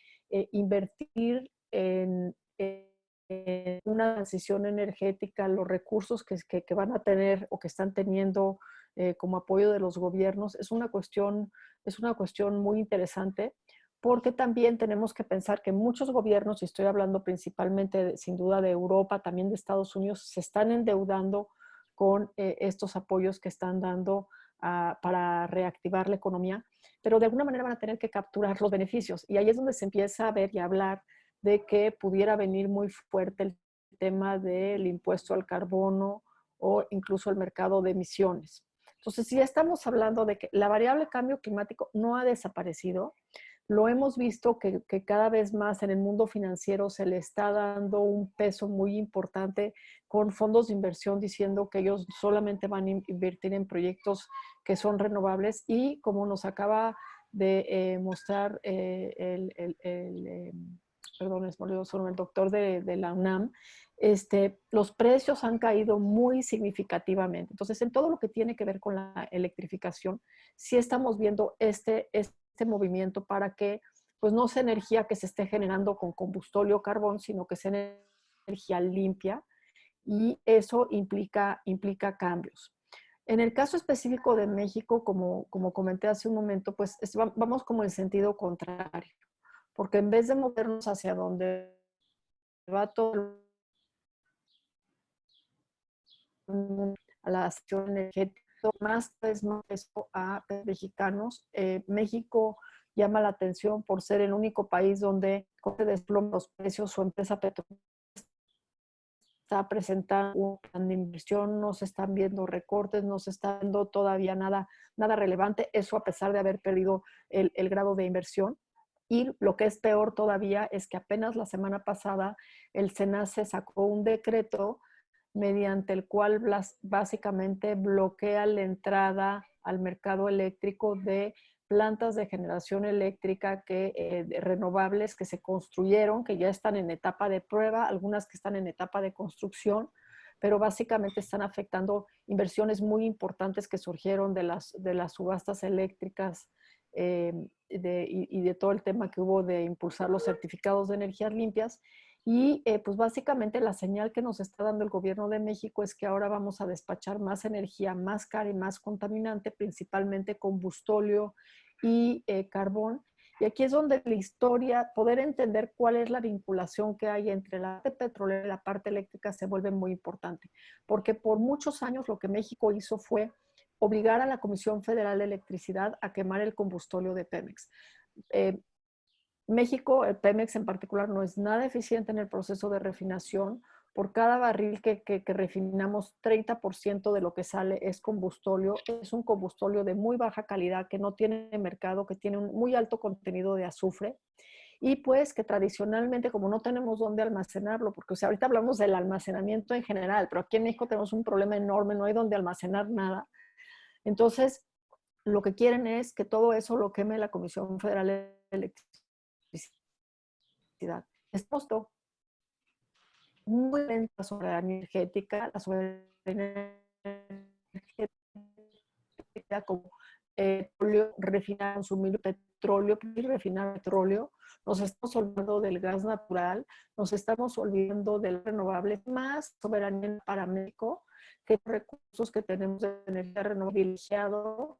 invertir en una transición energética, los recursos que van a tener o que están teniendo como apoyo de los gobiernos, es una cuestión muy interesante, porque también tenemos que pensar que muchos gobiernos, y estoy hablando principalmente sin duda de Europa, también de Estados Unidos, se están endeudando con estos apoyos que están dando para reactivar la economía, pero de alguna manera van a tener que capturar los beneficios. Y ahí es donde se empieza a ver y a hablar de que pudiera venir muy fuerte el tema del impuesto al carbono o incluso el mercado de emisiones. Entonces, si estamos hablando de que la variable cambio climático no ha desaparecido, lo hemos visto que cada vez más en el mundo financiero se le está dando un peso muy importante con fondos de inversión diciendo que ellos solamente van a invertir en proyectos que son renovables, y como nos acaba de mostrar perdón, es el doctor de la UNAM, los precios han caído muy significativamente. Entonces, en todo lo que tiene que ver con la electrificación, sí estamos viendo este movimiento para que pues no sea energía que se esté generando con combustible o carbón, sino que sea energía limpia, y eso implica cambios. En el caso específico de México, como comenté hace un momento, pues vamos como en sentido contrario, porque en vez de movernos hacia donde va todo a la acción energética, más eso a mexicanos. México llama la atención por ser el único país donde se desploman los precios. Su empresa petrolera está presentando un plan de inversión, no se están viendo recortes, no se está viendo todavía nada relevante, eso a pesar de haber perdido el grado de inversión. Y lo que es peor todavía es que apenas la semana pasada el SENACE sacó un decreto mediante el cual básicamente bloquea la entrada al mercado eléctrico de plantas de generación eléctrica renovables que se construyeron, que ya están en etapa de prueba, algunas que están en etapa de construcción, pero básicamente están afectando inversiones muy importantes que surgieron de las subastas eléctricas y de todo el tema que hubo de impulsar los certificados de energías limpias. Y pues básicamente la señal que nos está dando el gobierno de México es que ahora vamos a despachar más energía más cara y más contaminante, principalmente combustóleo y carbón. Y aquí es donde la historia, poder entender cuál es la vinculación que hay entre la parte petrolera y la parte eléctrica se vuelve muy importante. Porque por muchos años lo que México hizo fue obligar a la Comisión Federal de Electricidad a quemar el combustóleo de Pemex. México, el Pemex en particular, no es nada eficiente en el proceso de refinación. Por cada barril que refinamos, 30% de lo que sale es combustóleo. Es un combustóleo de muy baja calidad, que no tiene mercado, que tiene un muy alto contenido de azufre. Y pues que tradicionalmente, como no tenemos dónde almacenarlo, porque o sea, ahorita hablamos del almacenamiento en general, pero aquí en México tenemos un problema enorme, no hay dónde almacenar nada. Entonces, lo que quieren es que todo eso lo queme la Comisión Federal de Electricidad. Es costo muy lenta la soberanía energética, la soberanía energética como refinar, consumir petróleo y refinar petróleo. Nos estamos olvidando del gas natural, nos estamos olvidando del renovable, más soberanía para México, que los recursos que tenemos de energía renovable privilegiado,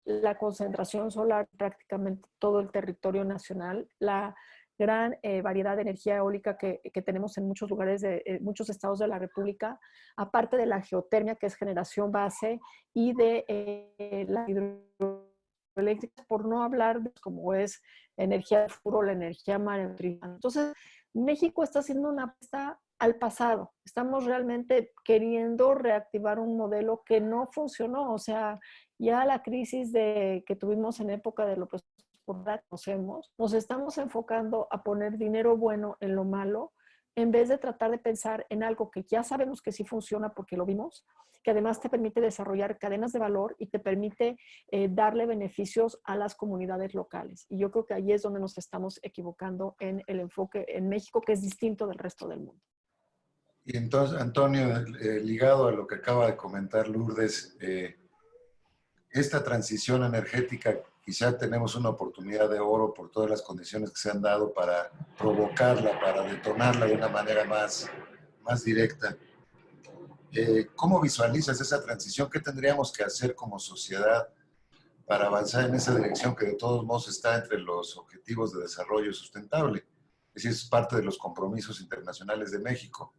la concentración solar prácticamente todo el territorio nacional, la gran variedad de energía eólica que tenemos en muchos lugares de muchos estados de la República, aparte de la geotermia, que es generación base, y de la hidroeléctrica, por no hablar de como es energía de furo, la energía marítima. Entonces, México está haciendo una apuesta al pasado. Estamos realmente queriendo reactivar un modelo que no funcionó. O sea, ya la crisis que tuvimos en época de López Obrador, conocemos, nos estamos enfocando a poner dinero bueno en lo malo, en vez de tratar de pensar en algo que ya sabemos que sí funciona porque lo vimos, que además te permite desarrollar cadenas de valor y te permite darle beneficios a las comunidades locales. Y yo creo que ahí es donde nos estamos equivocando en el enfoque en México, que es distinto del resto del mundo. Y entonces, Antonio, ligado a lo que acaba de comentar Lourdes, esta transición energética, quizá tenemos una oportunidad de oro por todas las condiciones que se han dado para provocarla, para detonarla de una manera más directa. ¿Cómo visualizas esa transición? ¿Qué tendríamos que hacer como sociedad para avanzar en esa dirección que de todos modos está entre los objetivos de desarrollo sustentable? Es decir, es parte de los compromisos internacionales de México.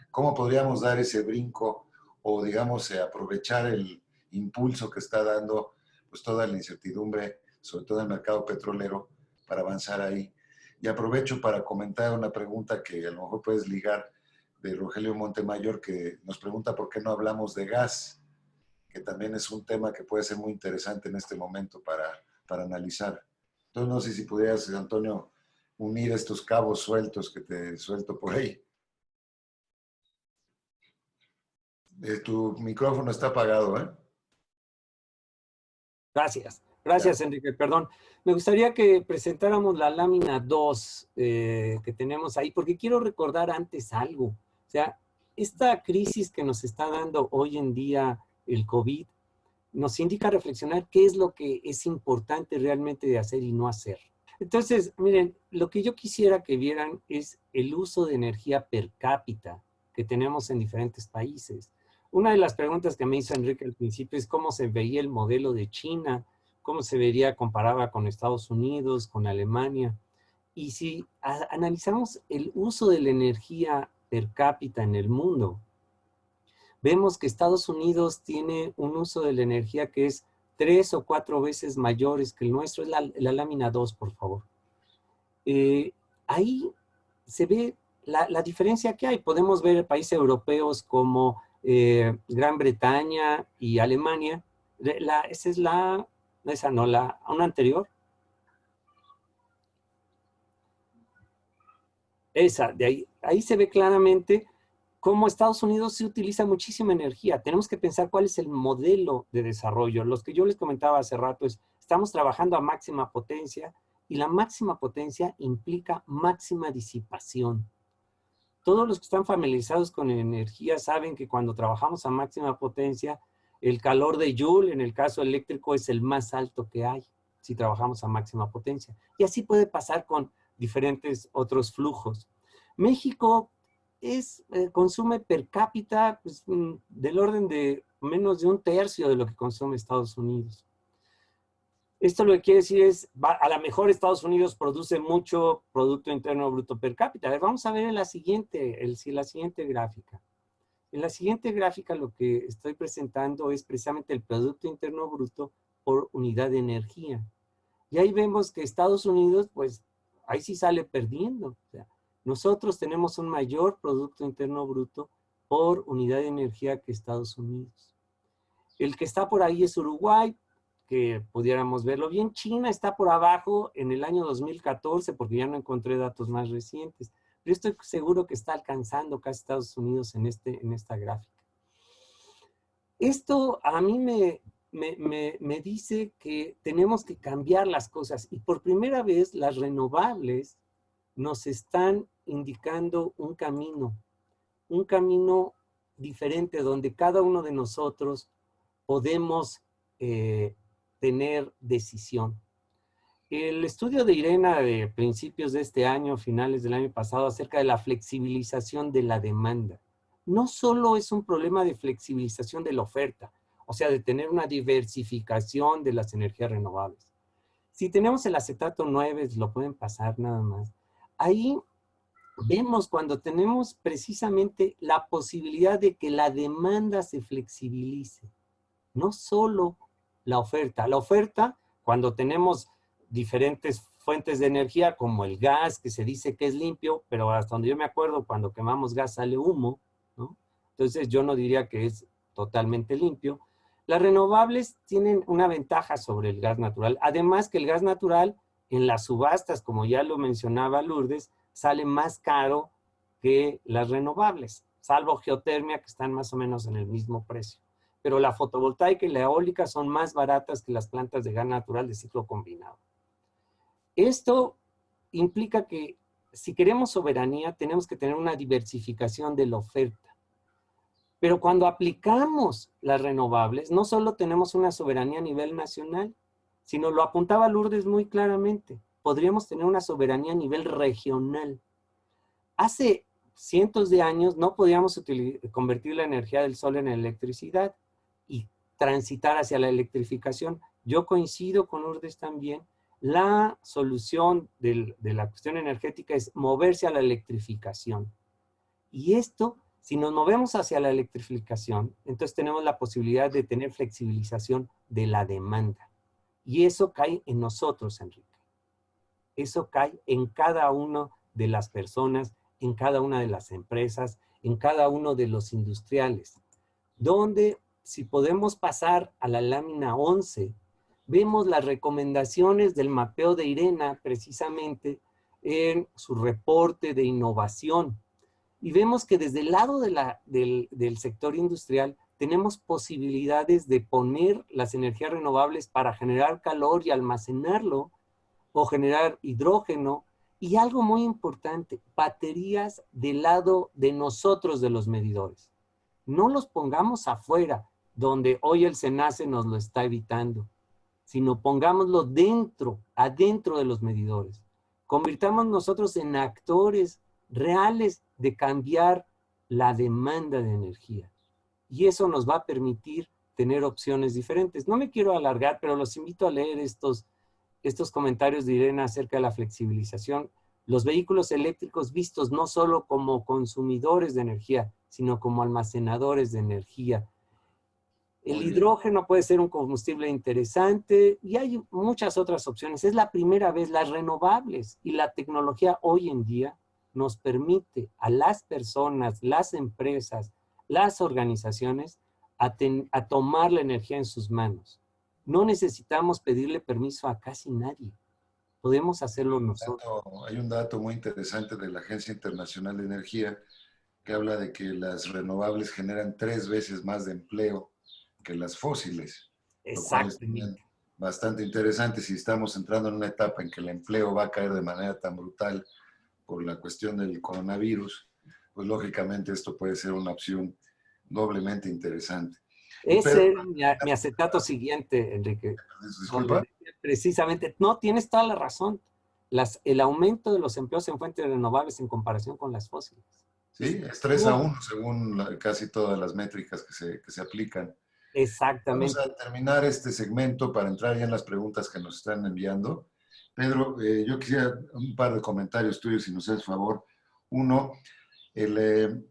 ¿Cómo podríamos dar ese brinco o, digamos, aprovechar el impulso que está dando pues toda la incertidumbre, sobre todo en el mercado petrolero, para avanzar ahí? Y aprovecho para comentar una pregunta que a lo mejor puedes ligar, de Rogelio Montemayor, que nos pregunta por qué no hablamos de gas, que también es un tema que puede ser muy interesante en este momento para analizar. Entonces, no sé si pudieras, Antonio, unir estos cabos sueltos que te suelto por ahí. Tu micrófono está apagado, ¿eh? Gracias. Gracias, Enrique. Perdón. Me gustaría que presentáramos la lámina 2 que tenemos ahí, porque quiero recordar antes algo. O sea, esta crisis que nos está dando hoy en día el COVID nos indica reflexionar qué es lo que es importante realmente de hacer y no hacer. Entonces, miren, lo que yo quisiera que vieran es el uso de energía per cápita que tenemos en diferentes países. Una de las preguntas que me hizo Enrique al principio es cómo se veía el modelo de China, cómo se vería comparada con Estados Unidos, con Alemania. Y si analizamos el uso de la energía per cápita en el mundo, vemos que Estados Unidos tiene un uso de la energía que es 3 o 4 veces mayores que el nuestro. Es la lámina 2, por favor. Ahí se ve la diferencia que hay. Podemos ver países europeos como Gran Bretaña y Alemania. Esa es una anterior. Esa, de ahí se ve claramente como Estados Unidos sí utiliza muchísima energía. Tenemos que pensar cuál es el modelo de desarrollo. Los que yo les comentaba hace rato es, estamos trabajando a máxima potencia y la máxima potencia implica máxima disipación. Todos los que están familiarizados con energía saben que cuando trabajamos a máxima potencia, el calor de Joule, en el caso eléctrico, es el más alto que hay si trabajamos a máxima potencia. Y así puede pasar con diferentes otros flujos. México consume per cápita pues, del orden de menos de 1/3 de lo que consume Estados Unidos. Esto lo que quiere decir es, a lo mejor Estados Unidos produce mucho Producto Interno Bruto per cápita. A ver, vamos a ver en la siguiente gráfica. En la siguiente gráfica lo que estoy presentando es precisamente el Producto Interno Bruto por unidad de energía. Y ahí vemos que Estados Unidos, pues, ahí sí sale perdiendo. O sea, nosotros tenemos un mayor Producto Interno Bruto por unidad de energía que Estados Unidos. El que está por ahí es Uruguay, que pudiéramos verlo bien. China está por abajo en el año 2014, porque ya no encontré datos más recientes. Pero estoy seguro que está alcanzando casi Estados Unidos en esta gráfica. Esto a mí me dice que tenemos que cambiar las cosas. Y por primera vez las renovables nos están indicando un camino diferente donde cada uno de nosotros podemos tener decisión. El estudio de IRENA de principios de este año, finales del año pasado, acerca de la flexibilización de la demanda. No solo es un problema de flexibilización de la oferta, o sea, de tener una diversificación de las energías renovables. Si tenemos el acetato 9, lo pueden pasar nada más. Ahí vemos cuando tenemos precisamente la posibilidad de que la demanda se flexibilice. No solo la oferta. La oferta, cuando tenemos diferentes fuentes de energía, como el gas, que se dice que es limpio, pero hasta donde yo me acuerdo, cuando quemamos gas sale humo, ¿no? Entonces yo no diría que es totalmente limpio. Las renovables tienen una ventaja sobre el gas natural. Además que el gas natural, en las subastas, como ya lo mencionaba Lourdes, sale más caro que las renovables, salvo geotermia, que están más o menos en el mismo precio. Pero la fotovoltaica y la eólica son más baratas que las plantas de gas natural de ciclo combinado. Esto implica que si queremos soberanía, tenemos que tener una diversificación de la oferta. Pero cuando aplicamos las renovables, no solo tenemos una soberanía a nivel nacional, sino lo apuntaba Lourdes muy claramente, podríamos tener una soberanía a nivel regional. Hace cientos de años no podíamos convertir la energía del sol en electricidad y transitar hacia la electrificación. Yo coincido con Lourdes también. La solución de la cuestión energética es moverse a la electrificación. Y esto, si nos movemos hacia la electrificación, entonces tenemos la posibilidad de tener flexibilización de la demanda. Y eso cae en nosotros, Enrique. Eso cae en cada una de las personas, en cada una de las empresas, en cada uno de los industriales. Donde, si podemos pasar a la lámina 11, vemos las recomendaciones del mapeo de IRENA, precisamente, en su reporte de innovación. Y vemos que desde el lado del sector industrial tenemos posibilidades de poner las energías renovables para generar calor y almacenarlo, o generar hidrógeno, y algo muy importante, baterías del lado de nosotros de los medidores. No los pongamos afuera, donde hoy el SENACE nos lo está evitando, sino pongámoslo adentro de los medidores. Convirtamos nosotros en actores reales de cambiar la demanda de energía. Y eso nos va a permitir tener opciones diferentes. No me quiero alargar, pero los invito a leer estos comentarios de IRENA acerca de la flexibilización. Los vehículos eléctricos vistos no solo como consumidores de energía, sino como almacenadores de energía. El hidrógeno puede ser un combustible interesante y hay muchas otras opciones. Es la primera vez, las renovables y la tecnología hoy en día nos permite a las personas, las empresas, las organizaciones a tomar la energía en sus manos. No necesitamos pedirle permiso a casi nadie. Podemos hacerlo nosotros. Hay un dato muy interesante de la Agencia Internacional de Energía que habla de que las renovables generan 3 veces más de empleo que las fósiles, lo cual es también Exactamente. bastante interesante si estamos entrando en una etapa en que el empleo va a caer de manera tan brutal por la cuestión del coronavirus, pues lógicamente esto puede ser una opción doblemente interesante. Y Pedro, Ese era mi acetato siguiente, Enrique, donde disculpa. decía precisamente, no, tienes toda la razón, el aumento de los empleos en fuentes renovables en comparación con las fósiles. Sí, es 3-1 según casi todas las métricas que se aplican. Vamos Exactamente. a terminar este segmento para entrar ya en las preguntas que nos están enviando. Pedro, yo quisiera un par de comentarios tuyos, si nos haces favor. Uno, en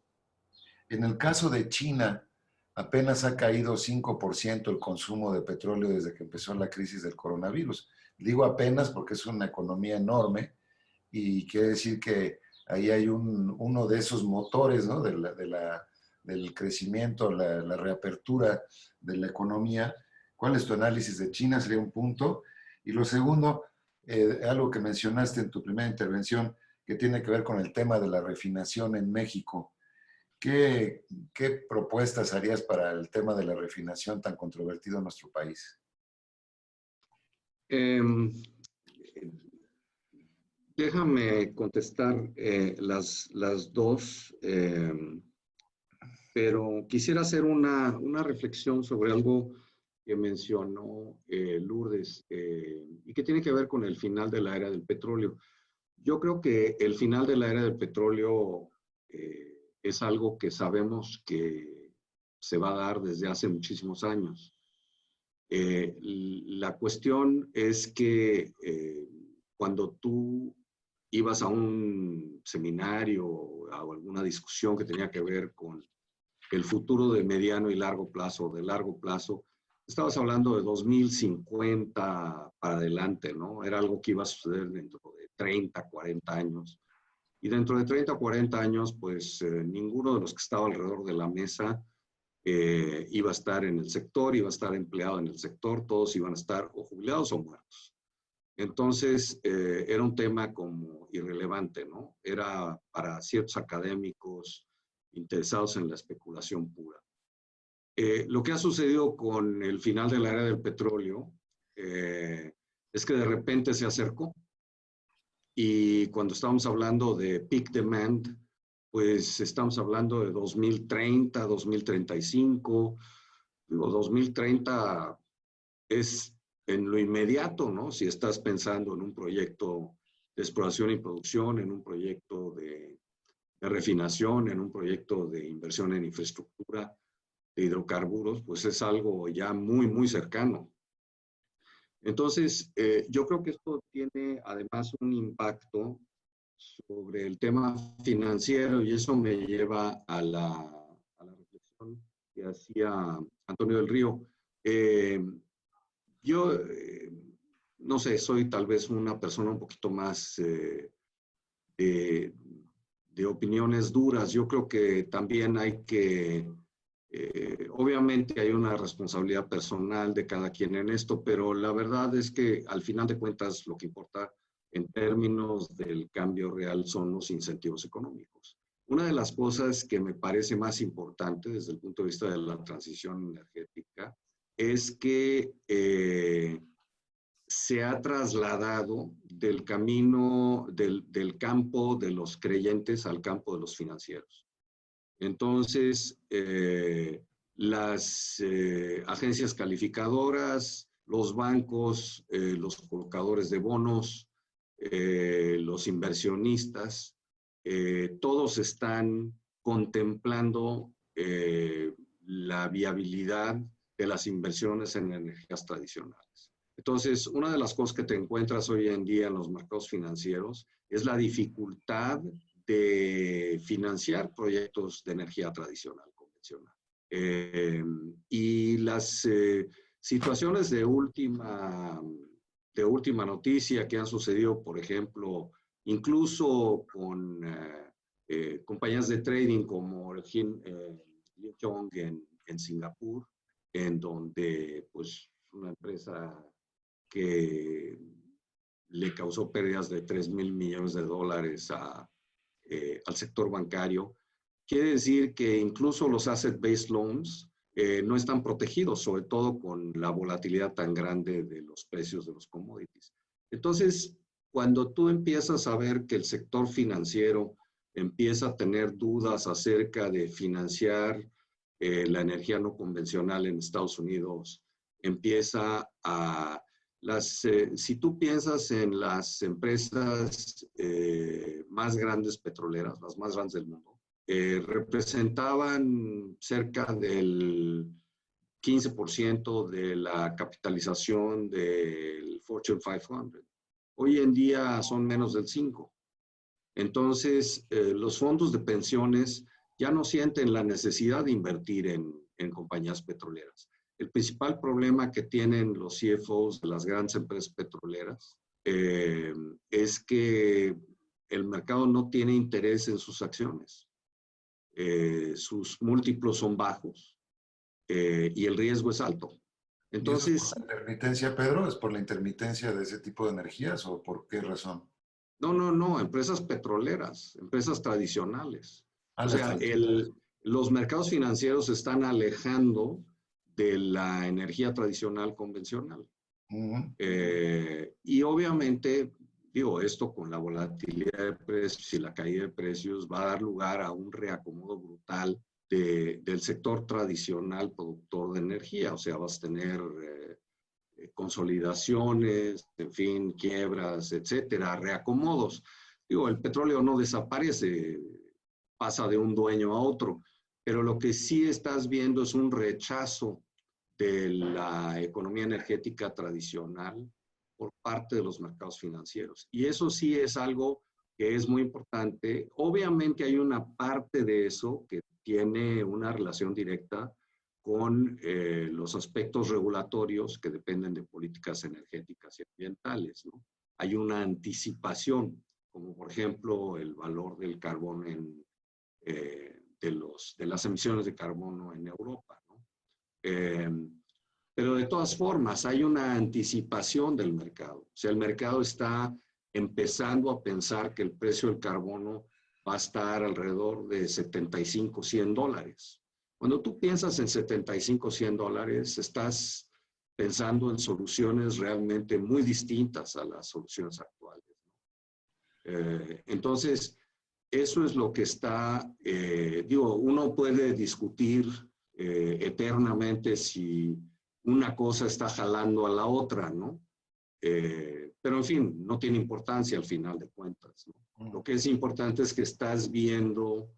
el caso de China, apenas ha caído 5% el consumo de petróleo desde que empezó la crisis del coronavirus. Digo apenas porque es una economía enorme y quiere decir que ahí hay uno de esos motores, ¿no? Del crecimiento, la reapertura de la economía. ¿Cuál es tu análisis de China? Sería un punto. Y lo segundo, algo que mencionaste en tu primera intervención, que tiene que ver con el tema de la refinación en México. ¿Qué propuestas harías para el tema de la refinación tan controvertido en nuestro país? Déjame contestar las dos, pero quisiera hacer una reflexión sobre algo que mencionó Lourdes y que tiene que ver con el final de la era del petróleo. Yo creo que el final de la era del petróleo es algo que sabemos que se va a dar desde hace muchísimos años. La cuestión es que cuando tú ibas a un seminario o a alguna discusión que tenía que ver con el futuro de mediano y largo plazo, de largo plazo, estabas hablando de 2050 para adelante, ¿no? Era algo que iba a suceder dentro de 30, 40 años. Y dentro de 30 o 40 años, pues ninguno de los que estaba alrededor de la mesa iba a estar en el sector, iba a estar empleado en el sector, todos iban a estar o jubilados o muertos. Entonces, era un tema como irrelevante, ¿no? Era para ciertos académicos interesados en la especulación pura. Lo que ha sucedido con el final de la era del petróleo es que de repente se acercó y cuando estamos hablando de peak demand, pues estamos hablando de 2030, 2035. Digo, 2030 es en lo inmediato, ¿no? Si estás pensando en un proyecto de exploración y producción, en un proyecto de refinación, en un proyecto de inversión en infraestructura de hidrocarburos, pues es algo ya muy, muy cercano. Entonces, yo creo que esto tiene además un impacto sobre el tema financiero y eso me lleva a la reflexión que hacía Antonio del Río. Yo, no sé, soy tal vez una persona un poquito más de opiniones duras. Yo creo que también hay que, obviamente hay una responsabilidad personal de cada quien en esto, pero la verdad es que al final de cuentas lo que importa en términos del cambio real son los incentivos económicos. Una de las cosas que me parece más importante desde el punto de vista de la transición energética es que se ha trasladado del camino, del campo de los creyentes al campo de los financieros. Entonces, las agencias calificadoras, los bancos, los colocadores de bonos, los inversionistas, todos están contemplando la viabilidad de las inversiones en energías tradicionales. Entonces, una de las cosas que te encuentras hoy en día en los mercados financieros es la dificultad de financiar proyectos de energía tradicional, convencional. Y las situaciones de última noticia que han sucedido, por ejemplo, incluso con compañías de trading como Liechong en Singapur, en donde pues una empresa que le causó pérdidas de $3,000 millones al sector bancario, quiere decir que incluso los asset-based loans no están protegidos, sobre todo con la volatilidad tan grande de los precios de los commodities. Entonces, cuando tú empiezas a ver que el sector financiero empieza a tener dudas acerca de financiar la energía no convencional en Estados Unidos, empieza a... si tú piensas en las empresas más grandes petroleras, las más grandes del mundo, representaban cerca del 15% de la capitalización del Fortune 500. Hoy en día son menos del 5%. Entonces, los fondos de pensiones ya no sienten la necesidad de invertir en compañías petroleras. El principal problema que tienen los CFOs de las grandes empresas petroleras es que el mercado no tiene interés en sus acciones. Sus múltiplos son bajos y el riesgo es alto. Entonces, ¿Es por la intermitencia, Pedro? ¿Es por la intermitencia de ese tipo de energías o por qué razón? no, empresas petroleras, empresas tradicionales. O sea, los mercados financieros se están alejando de la energía tradicional convencional. Y obviamente, digo, esto con la volatilidad de precios y la caída de precios va a dar lugar a un reacomodo brutal del sector tradicional productor de energía. O sea, vas a tener consolidaciones, en fin, quiebras, etcétera, reacomodos. Digo, el petróleo no desaparece, pasa de un dueño a otro, pero lo que sí estás viendo es un rechazo de la economía energética tradicional por parte de los mercados financieros. Y eso sí es algo que es muy importante. Obviamente hay una parte de eso que tiene una relación directa con los aspectos regulatorios que dependen de políticas energéticas y ambientales, ¿no? Hay una anticipación, como por ejemplo el valor del carbono de las emisiones de carbono en Europa, ¿no? Pero de todas formas hay una anticipación del mercado. O sea, el mercado está empezando a pensar que el precio del carbono va a estar alrededor de 75, 100 dólares. Cuando tú piensas en 75, 100 dólares, estás pensando en soluciones realmente muy distintas a las soluciones actuales. Entonces, eso es lo que está, digo, uno puede discutir eternamente si una cosa está jalando a la otra, ¿no? Pero en fin, no tiene importancia al final de cuentas, ¿no? Lo que es importante es que estás viendo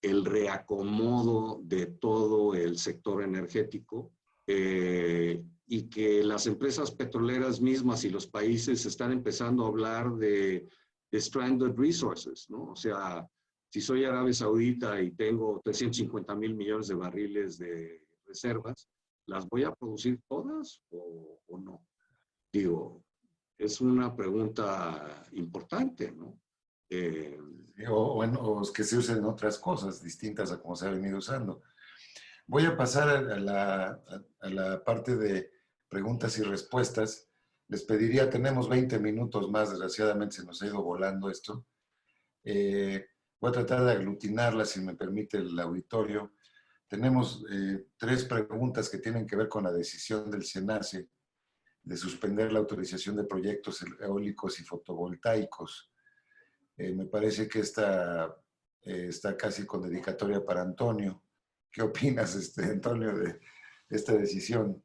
el reacomodo de todo el sector energético y que las empresas petroleras mismas y los países están empezando a hablar de stranded resources, ¿no? O sea, si soy Arabia Saudita y tengo 350,000 millones de barriles de reservas, ¿las voy a producir todas o no? Digo, es una pregunta importante, ¿no? O que se usen otras cosas distintas a como se ha venido usando. Voy a pasar a la parte de preguntas y respuestas. Les pediría, tenemos 20 minutos más, desgraciadamente se nos ha ido volando esto. Voy a tratar de aglutinarlas, si me permite el auditorio. Tenemos 3 preguntas que tienen que ver con la decisión del SENACE de suspender la autorización de proyectos eólicos y fotovoltaicos. Me parece que esta está casi con dedicatoria para Antonio. ¿Qué opinas, Antonio, de esta decisión?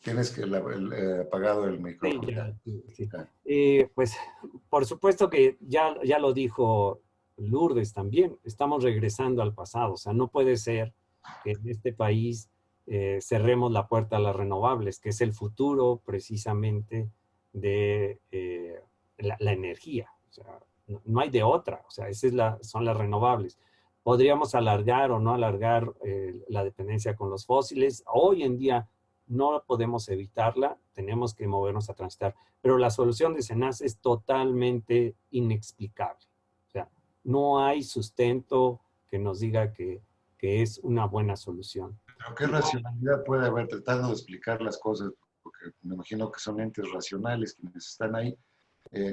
Tienes que apagado el micrófono. Sí. Pues, por supuesto que ya lo dijo Lourdes también, estamos regresando al pasado. O sea, no puede ser que en este país cerremos la puerta a las renovables, que es el futuro precisamente de la energía. O sea, no hay de otra. O sea, son las renovables. Podríamos alargar o no alargar la dependencia con los fósiles. Hoy en día no podemos evitarla, tenemos que movernos a transitar. Pero la solución de SENACE es totalmente inexplicable. O sea, no hay sustento que nos diga que es una buena solución. ¿Pero qué racionalidad puede haber tratando de explicar las cosas? Porque me imagino que son entes racionales quienes están ahí.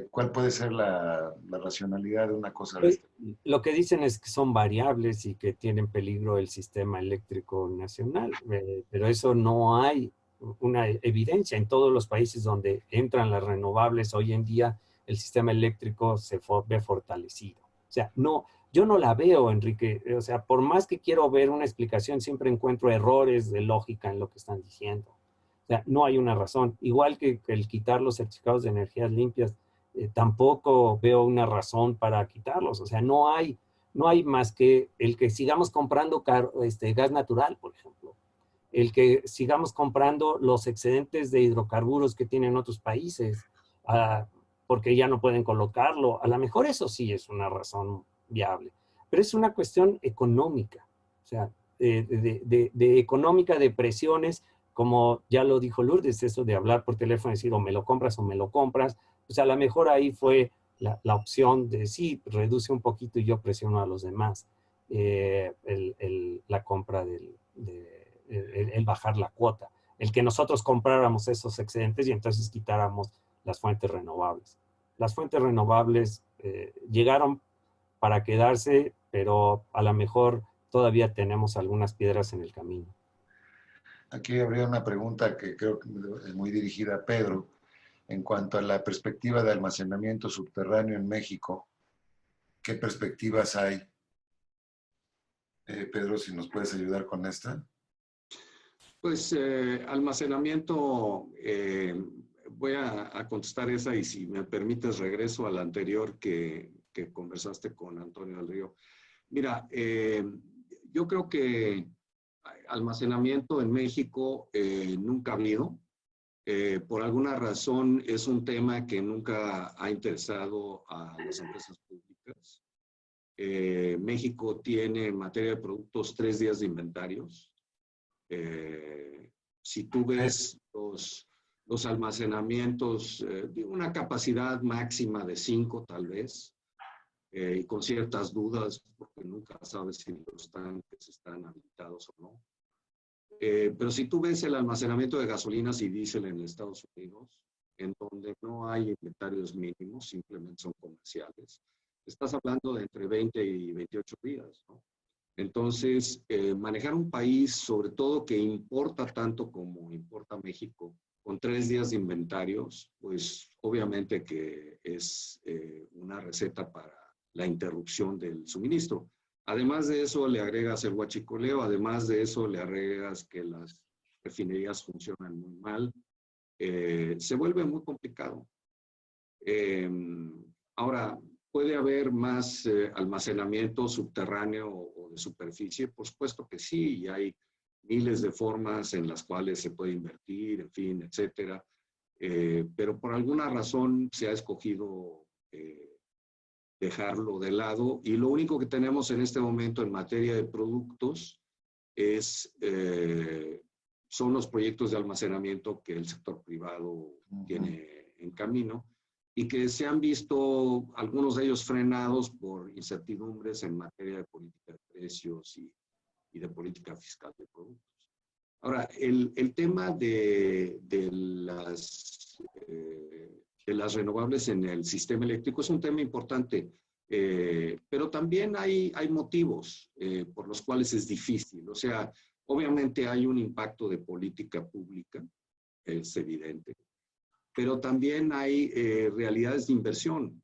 ¿Cuál puede ser la racionalidad de una cosa de Pues, esta? lo que dicen es que son variables y que tienen peligro el sistema eléctrico nacional, pero eso no hay una evidencia. En todos los países donde entran las renovables hoy en día, el sistema eléctrico se ve fortalecido. O sea, no, yo no la veo, Enrique. O sea, por más que quiero ver una explicación, siempre encuentro errores de lógica en lo que están diciendo. O sea, no hay una razón. Igual que el quitar los certificados de energías limpias, tampoco veo una razón para quitarlos. O sea, no hay más que el que sigamos comprando gas natural, por ejemplo. El que sigamos comprando los excedentes de hidrocarburos que tienen otros países, porque ya no pueden colocarlo. A lo mejor eso sí es una razón viable, pero es una cuestión económica. O sea, de económica, de presiones, como ya lo dijo Lourdes, eso de hablar por teléfono y decir o me lo compras, pues a lo mejor ahí fue la opción de sí, reduce un poquito y yo presiono a los demás la compra el bajar la cuota, el que nosotros compráramos esos excedentes y entonces quitáramos las fuentes renovables. Las fuentes renovables llegaron para quedarse, pero a lo mejor todavía tenemos algunas piedras en el camino. Aquí habría una pregunta que creo que es muy dirigida a Pedro. En cuanto a la perspectiva de almacenamiento subterráneo en México, ¿qué perspectivas hay? Pedro, si nos puedes ayudar con esta. Pues almacenamiento, voy a contestar esa y si me permites regreso a la anterior que conversaste con Antonio del Río. Mira, yo creo que almacenamiento en México nunca ha habido. Por alguna razón es un tema que nunca ha interesado a las empresas públicas. México tiene en materia de productos 3 días de inventarios. Si tú ves los almacenamientos, una capacidad máxima de 5 tal vez, y con ciertas dudas, porque nunca sabes si los tanques están habilitados o no. Pero si tú ves el almacenamiento de gasolinas y diésel en Estados Unidos, en donde no hay inventarios mínimos, simplemente son comerciales, estás hablando de entre 20 y 28 días, ¿no? Entonces, manejar un país, sobre todo que importa tanto como importa México, con 3 días de inventarios, pues obviamente que es una receta para la interrupción del suministro. Además de eso, le agregas el huachicoleo, además de eso, le agregas que las refinerías funcionan muy mal. Se vuelve muy complicado. Ahora, ¿puede haber más almacenamiento subterráneo o de superficie? Por supuesto que sí, y hay miles de formas en las cuales se puede invertir, en fin, etcétera. Pero por alguna razón se ha escogido dejarlo de lado y lo único que tenemos en este momento en materia de productos son los proyectos de almacenamiento que el sector privado tiene en camino y que se han visto algunos de ellos frenados por incertidumbres en materia de política de precios y de política fiscal de productos. Ahora, el tema de las renovables en el sistema eléctrico es un tema importante, pero también hay motivos por los cuales es difícil. O sea, obviamente hay un impacto de política pública, es evidente, pero también hay realidades de inversión.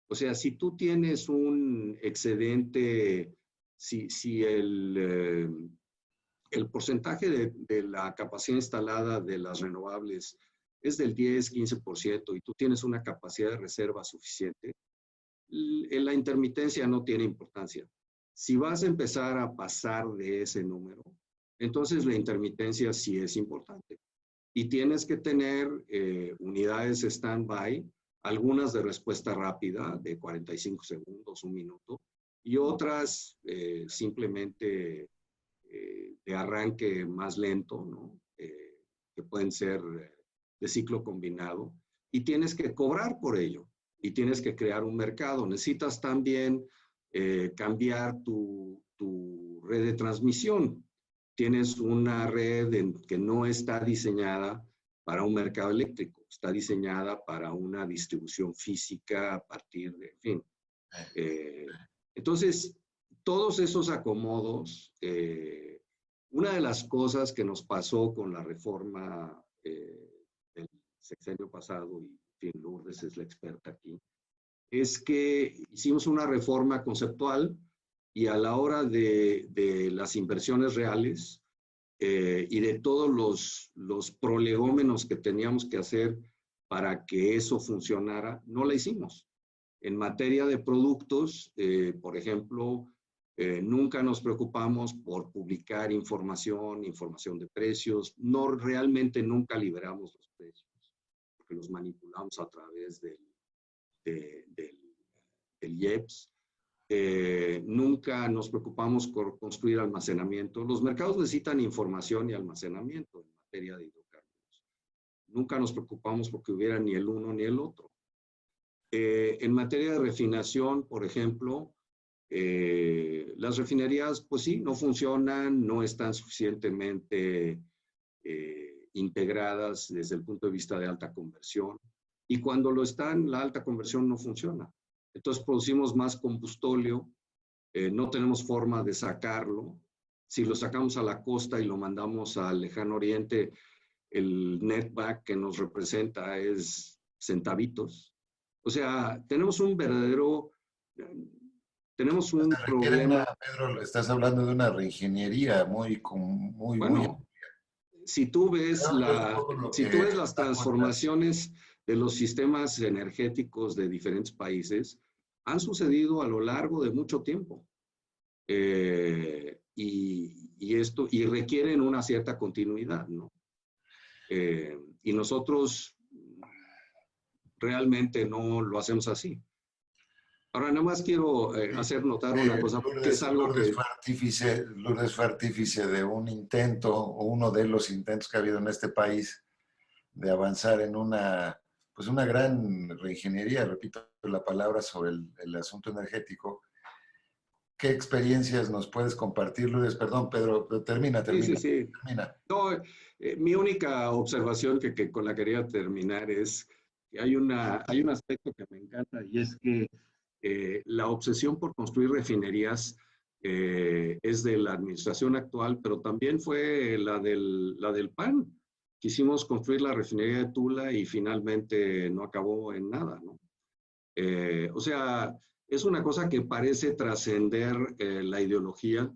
O sea, si tú tienes un excedente, si el porcentaje de la capacidad instalada de las renovables es del 10-15% y tú tienes una capacidad de reserva suficiente, la intermitencia no tiene importancia. Si vas a empezar a pasar de ese número, entonces la intermitencia sí es importante. Y tienes que tener unidades stand-by, algunas de respuesta rápida de 45 segundos, 1 minuto, y otras simplemente de arranque más lento, ¿no? Que pueden ser de ciclo combinado, y tienes que cobrar por ello, y tienes que crear un mercado. Necesitas también cambiar tu red de transmisión. Tienes una red que no está diseñada para un mercado eléctrico. está diseñada para una distribución física a partir de, en fin. Entonces, todos esos acomodos, una de las cosas que nos pasó con la reforma del sexenio pasado, y en fin, Lourdes es la experta aquí, es que hicimos una reforma conceptual y a la hora de las inversiones reales y de todos los prolegómenos que teníamos que hacer para que eso funcionara, no la hicimos. En materia de productos, por ejemplo, nunca nos preocupamos por publicar información de precios. No, realmente nunca liberamos los precios, porque los manipulamos a través del IEPS. Nunca nos preocupamos por construir almacenamiento. Los mercados necesitan información y almacenamiento en materia de hidrocarburos. Nunca nos preocupamos porque hubiera ni el uno ni el otro. En materia de refinación, por ejemplo, las refinerías, pues sí, no funcionan, no están suficientemente integradas desde el punto de vista de alta conversión. Y cuando lo están, la alta conversión no funciona. Entonces producimos más combustóleo, no tenemos forma de sacarlo. Si lo sacamos a la costa y lo mandamos al lejano oriente, el netback que nos representa es centavitos. O sea, tenemos un verdadero, tenemos un problema. Pedro, estás hablando de una reingeniería muy. Bueno, si tú ves las transformaciones de los sistemas energéticos de diferentes países, han sucedido a lo largo de mucho tiempo. Y requieren una cierta continuidad, ¿no? Y nosotros realmente no lo hacemos así. Ahora, nada más quiero hacer notar una cosa, porque es algo Lourdes fue artífice de un intento, o uno de los intentos que ha habido en este país, de avanzar en una gran reingeniería, repito la palabra, sobre el asunto energético. ¿Qué experiencias nos puedes compartir, Lourdes? Perdón, Pedro, termina. Sí. No, mi única observación con la quería terminar es que hay un aspecto que me encanta, y es que la obsesión por construir refinerías es de la administración actual, pero también fue la del PAN. Quisimos construir la refinería de Tula y finalmente no acabó en nada, ¿no? O sea, es una cosa que parece trascender la ideología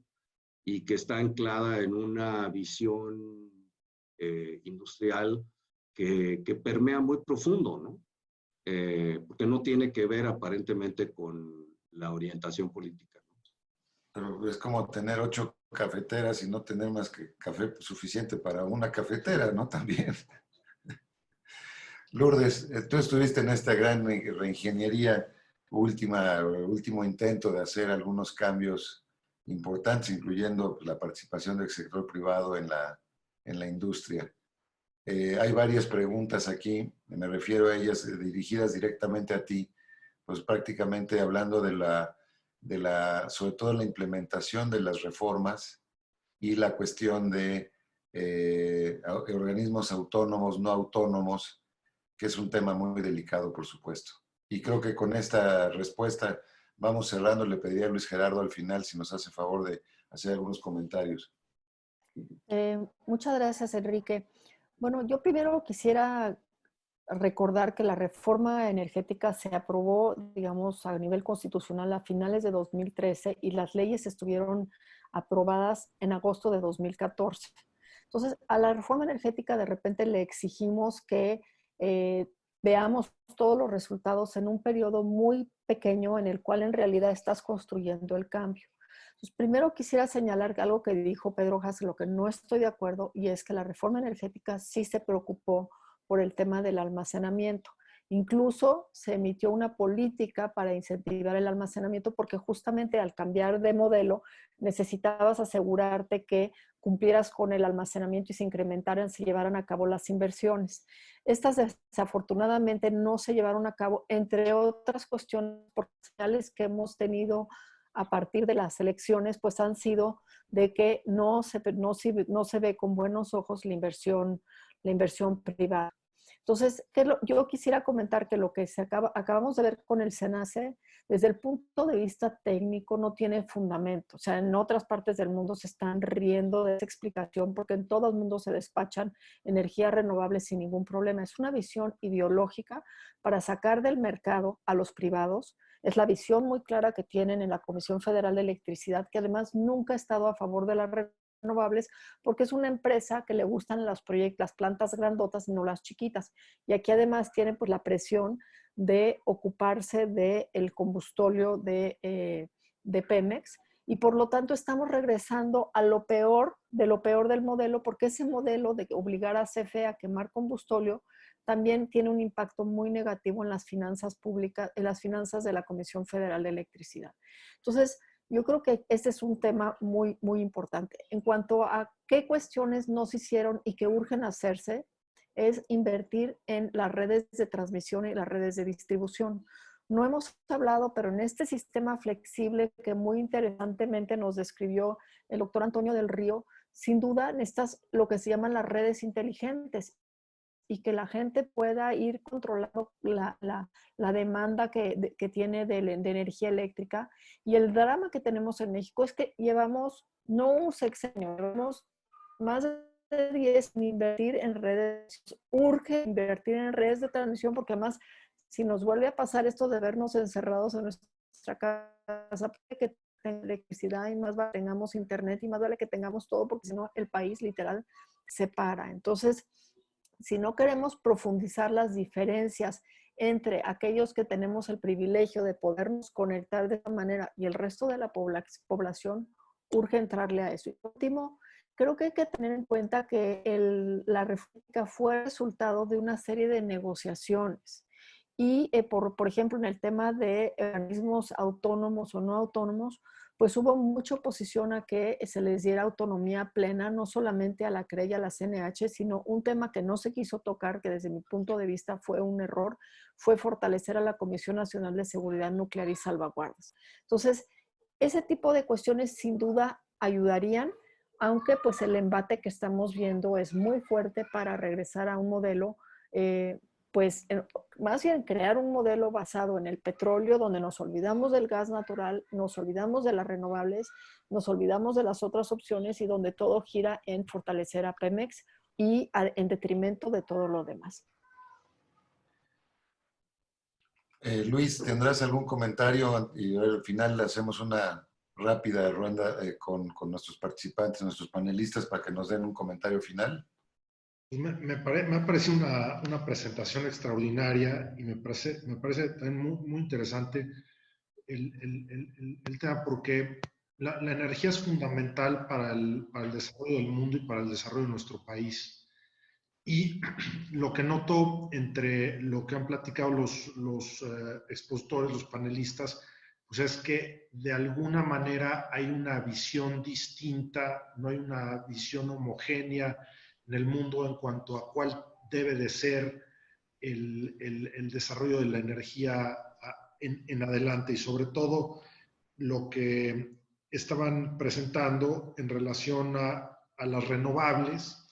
y que está anclada en una visión industrial que permea muy profundo, ¿no? Porque no tiene que ver aparentemente con la orientación política, ¿no? Pero es como tener 8 cafeteras y no tener más que café suficiente para una cafetera, ¿no? También. Lourdes, tú estuviste en esta gran reingeniería, último intento de hacer algunos cambios importantes, incluyendo la participación del sector privado en la industria. Hay varias preguntas aquí, me refiero a ellas dirigidas directamente a ti, pues prácticamente hablando sobre todo la implementación de las reformas y la cuestión de organismos autónomos, no autónomos, que es un tema muy delicado, por supuesto. Y creo que con esta respuesta vamos cerrando. Le pediría a Luis Gerardo al final si nos hace favor de hacer algunos comentarios. Muchas gracias, Enrique. Bueno, yo primero quisiera recordar que la reforma energética se aprobó, digamos, a nivel constitucional a finales de 2013 y las leyes estuvieron aprobadas en agosto de 2014. Entonces, a la reforma energética de repente le exigimos que veamos todos los resultados en un periodo muy pequeño en el cual en realidad estás construyendo el cambio. Entonces, primero quisiera señalar algo que dijo Pedro Haas, lo que no estoy de acuerdo, y es que la reforma energética sí se preocupó por el tema del almacenamiento. Incluso se emitió una política para incentivar el almacenamiento porque justamente al cambiar de modelo necesitabas asegurarte que cumplieras con el almacenamiento y se incrementaran, se llevaran a cabo las inversiones. Estas desafortunadamente no se llevaron a cabo, entre otras cuestiones potenciales que hemos tenido a partir de las elecciones, pues han sido de que no se ve con buenos ojos la inversión privada. Entonces, yo quisiera comentar que lo que acabamos de ver con el SENACE, desde el punto de vista técnico, no tiene fundamento. O sea, en otras partes del mundo se están riendo de esa explicación porque en todo el mundo se despachan energías renovables sin ningún problema. Es una visión ideológica para sacar del mercado a los privados. Es la visión muy clara que tienen en la Comisión Federal de Electricidad, que además nunca ha estado a favor de las renovables, porque es una empresa que le gustan las plantas grandotas y no las chiquitas. Y aquí además tienen pues la presión de ocuparse del combustóleo de Pemex, y por lo tanto estamos regresando a lo peor del modelo, porque ese modelo de obligar a CFE a quemar combustóleo también tiene un impacto muy negativo en las finanzas públicas, en las finanzas de la Comisión Federal de Electricidad. Entonces, yo creo que este es un tema muy, muy importante. En cuanto a qué cuestiones no se hicieron y que urgen hacerse, es invertir en las redes de transmisión y las redes de distribución. No hemos hablado, pero en este sistema flexible que muy interesantemente nos describió el doctor Antonio del Río, sin duda necesitas lo que se llaman las redes inteligentes, y que la gente pueda ir controlando la demanda que tiene de energía eléctrica. Y el drama que tenemos en México es que llevamos, no un sexenio, llevamos más de 10 en invertir en redes. Urge invertir en redes de transmisión, porque además, si nos vuelve a pasar esto de vernos encerrados en nuestra casa, que tengamos electricidad y más vale que tengamos internet y más vale que tengamos todo, porque si no el país literal se para. Entonces, si no queremos profundizar las diferencias entre aquellos que tenemos el privilegio de podernos conectar de esta manera y el resto de la población, urge entrarle a eso. Y por último, creo que hay que tener en cuenta que la reforma fue resultado de una serie de negociaciones. Y, por ejemplo, en el tema de organismos autónomos o no autónomos, pues hubo mucha oposición a que se les diera autonomía plena, no solamente a la CRE y a la CNH, sino un tema que no se quiso tocar, que desde mi punto de vista fue un error, fue fortalecer a la Comisión Nacional de Seguridad Nuclear y Salvaguardas. Entonces, ese tipo de cuestiones sin duda ayudarían, aunque pues el embate que estamos viendo es muy fuerte para regresar a un modelo pues más bien crear un modelo basado en el petróleo, donde nos olvidamos del gas natural, nos olvidamos de las renovables, nos olvidamos de las otras opciones y donde todo gira en fortalecer a Pemex y en detrimento de todo lo demás. Luis, ¿tendrás algún comentario? Y al final le hacemos una rápida ronda con nuestros participantes, nuestros panelistas, para que nos den un comentario final. Me ha parecido una presentación extraordinaria y me parece también muy interesante el tema, porque la energía es fundamental para el desarrollo del mundo y para el desarrollo de nuestro país. Y lo que noto entre lo que han platicado los expositores, los panelistas, pues es que de alguna manera hay una visión distinta, no hay una visión homogénea en el mundo en cuanto a cuál debe de ser el desarrollo de la energía en adelante, y sobre todo lo que estaban presentando en relación a las renovables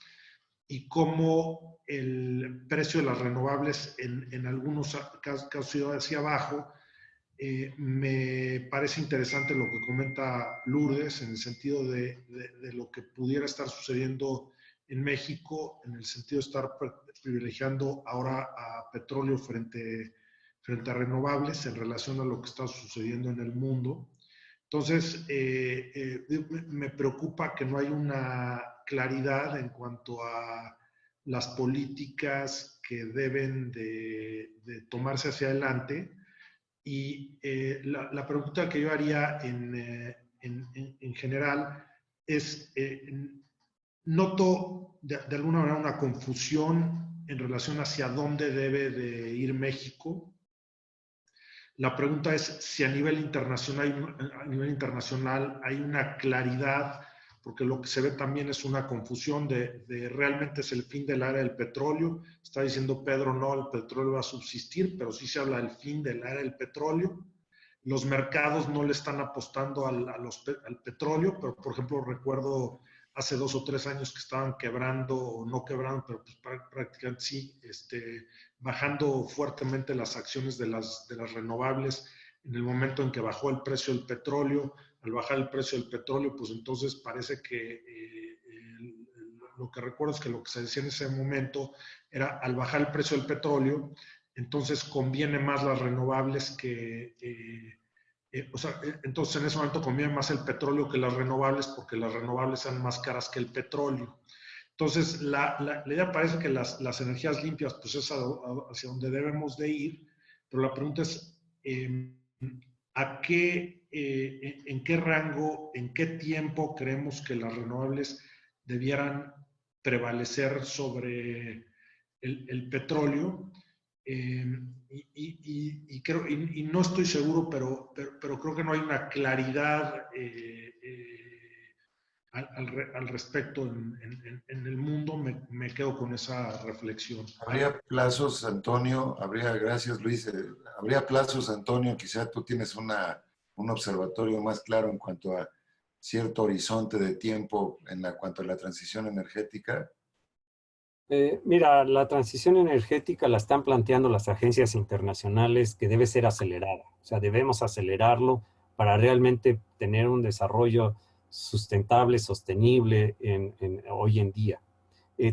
y cómo el precio de las renovables en algunos casos ido hacia abajo. Me parece interesante lo que comenta Lourdes en el sentido de lo que pudiera estar sucediendo en México, en el sentido de estar privilegiando ahora a petróleo frente a renovables en relación a lo que está sucediendo en el mundo. Entonces, me preocupa que no hay una claridad en cuanto a las políticas que deben de tomarse hacia adelante. Y la pregunta que yo haría en general es, noto de alguna manera una confusión en relación hacia dónde debe de ir México. La pregunta es si a nivel internacional hay una claridad, porque lo que se ve también es una confusión de realmente es el fin del era del petróleo. Está diciendo Pedro, no, el petróleo va a subsistir, pero sí se habla del fin del era del petróleo. Los mercados no le están apostando al petróleo, pero por ejemplo recuerdo hace 2 o 3 años que estaban quebrando o no quebrando, pero pues prácticamente sí, bajando fuertemente las acciones de las renovables en el momento en que bajó el precio del petróleo. Al bajar el precio del petróleo, pues entonces parece que lo que recuerdo es que lo que se decía en ese momento era al bajar el precio del petróleo, entonces conviene más las renovables que... entonces en ese momento conviene más el petróleo que las renovables porque las renovables son más caras que el petróleo. Entonces, la idea parece que las energías limpias pues es hacia donde debemos de ir, pero la pregunta es ¿a qué, en qué rango, en qué tiempo creemos que las renovables debieran prevalecer sobre el petróleo? Y no estoy seguro, pero creo que no hay una claridad al respecto en el mundo. Me quedo con esa reflexión. ¿Habría plazos, Antonio? Gracias Luis, ¿habría plazos, Antonio? Quizá tú tienes un observatorio más claro en cuanto a cierto horizonte de tiempo cuanto a la transición energética. Mira, la transición energética la están planteando las agencias internacionales que debe ser acelerada. O sea, debemos acelerarlo para realmente tener un desarrollo sustentable, sostenible hoy en día.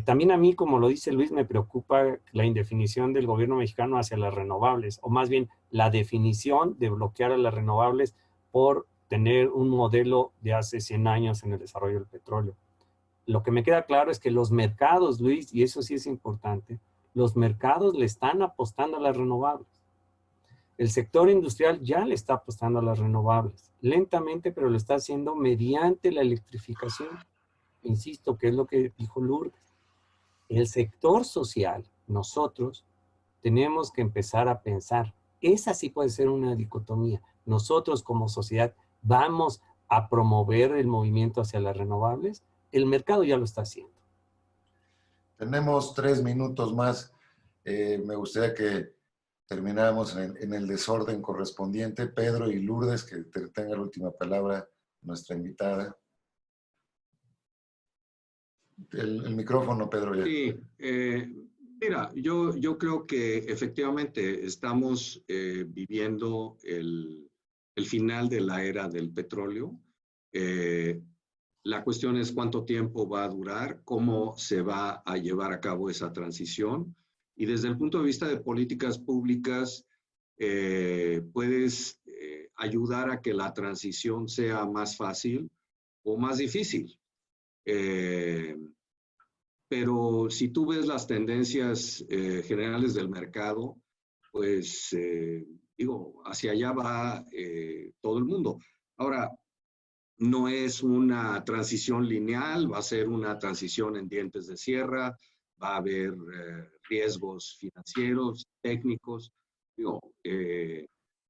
También a mí, como lo dice Luis, me preocupa la indefinición del gobierno mexicano hacia las renovables, o más bien la definición de bloquear a las renovables por tener un modelo de hace 100 años en el desarrollo del petróleo. Lo que me queda claro es que los mercados, Luis, y eso sí es importante, los mercados le están apostando a las renovables. El sector industrial ya le está apostando a las renovables, lentamente, pero lo está haciendo mediante la electrificación. Insisto, que es lo que dijo Lourdes. El sector social, nosotros, tenemos que empezar a pensar, esa sí puede ser una dicotomía. Nosotros como sociedad vamos a promover el movimiento hacia las renovables. El mercado ya lo está haciendo. Tenemos 3 minutos más. Me gustaría que termináramos en el desorden correspondiente. Pedro y Lourdes, que tenga la última palabra nuestra invitada. El micrófono, Pedro. Ya. Sí, mira, yo creo que efectivamente estamos viviendo el final de la era del petróleo. La cuestión es cuánto tiempo va a durar, cómo se va a llevar a cabo esa transición. Y desde el punto de vista de políticas públicas, puedes ayudar a que la transición sea más fácil o más difícil. Pero si tú ves las tendencias generales del mercado, pues digo, hacia allá va todo el mundo. Ahora, no es una transición lineal, va a ser una transición en dientes de sierra, va a haber riesgos financieros, técnicos, digo,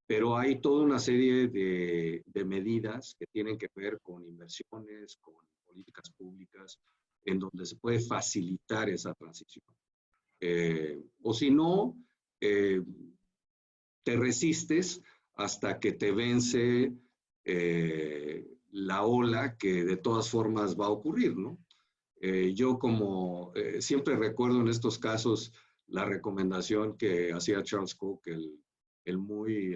pero hay toda una serie de medidas que tienen que ver con inversiones, con políticas públicas, en donde se puede facilitar esa transición. O si no, te resistes hasta que te vence la ola que de todas formas va a ocurrir, ¿no? Yo como siempre recuerdo en estos casos la recomendación que hacía Charles Koch, el muy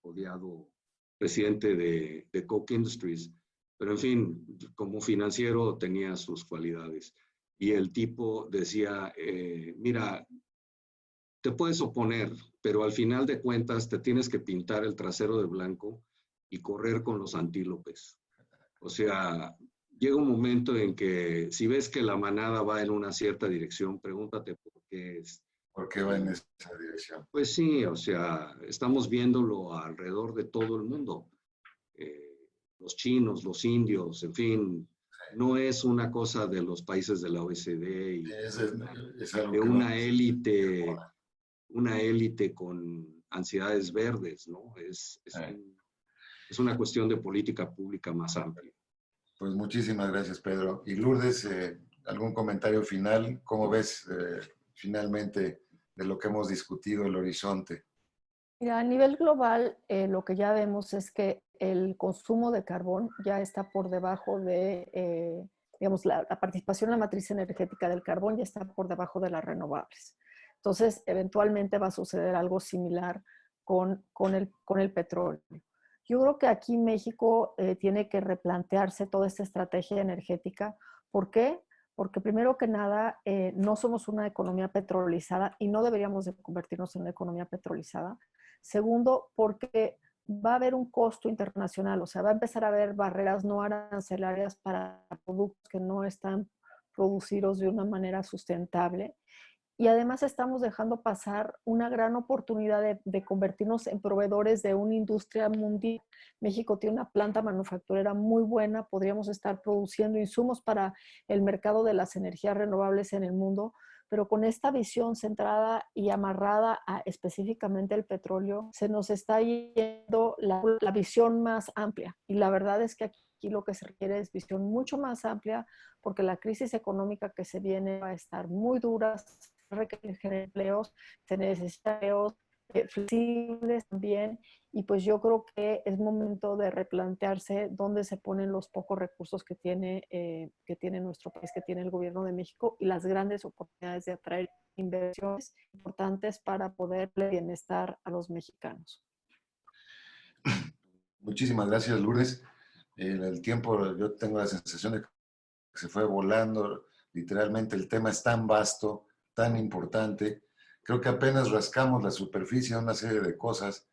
odiado presidente de Koch Industries, pero en fin, como financiero tenía sus cualidades. Y el tipo decía, mira, te puedes oponer, pero al final de cuentas te tienes que pintar el trasero de blanco y correr con los antílopes. O sea, llega un momento en que si ves que la manada va en una cierta dirección, pregúntate por qué es. ¿Por qué va en esa dirección? Pues sí, o sea, estamos viéndolo alrededor de todo el mundo. Los chinos, los indios, en fin, no es una cosa de los países de la OECD y de una élite con ansiedades verdes, ¿no? Es una cuestión de política pública más amplia. Pues muchísimas gracias, Pedro. Y Lourdes, ¿algún comentario final? ¿Cómo ves finalmente de lo que hemos discutido el horizonte? Mira, a nivel global, lo que ya vemos es que el consumo de carbón ya está por debajo de digamos, la participación en la matriz energética del carbón ya está por debajo de las renovables. Entonces, eventualmente va a suceder algo similar con el petróleo. Yo creo que aquí México tiene que replantearse toda esta estrategia energética. ¿Por qué? Porque primero que nada, no somos una economía petrolizada y no deberíamos de convertirnos en una economía petrolizada. Segundo, porque va a haber un costo internacional, o sea, va a empezar a haber barreras no arancelarias para productos que no están producidos de una manera sustentable. Y además estamos dejando pasar una gran oportunidad de convertirnos en proveedores de una industria mundial. México tiene una planta manufacturera muy buena, podríamos estar produciendo insumos para el mercado de las energías renovables en el mundo, pero con esta visión centrada y amarrada a específicamente el petróleo, se nos está yendo la visión más amplia. Y la verdad es que aquí lo que se requiere es visión mucho más amplia, porque la crisis económica que se viene va a estar muy dura, requiere empleos, se necesitan empleos flexibles también, y pues yo creo que es momento de replantearse dónde se ponen los pocos recursos que tiene nuestro país, que tiene el gobierno de México, y las grandes oportunidades de atraer inversiones importantes para poder darle bienestar a los mexicanos. Muchísimas gracias, Lourdes. El tiempo, yo tengo la sensación de que se fue volando. Literalmente el tema es tan vasto, tan importante. Creo que apenas rascamos la superficie de una serie de cosas.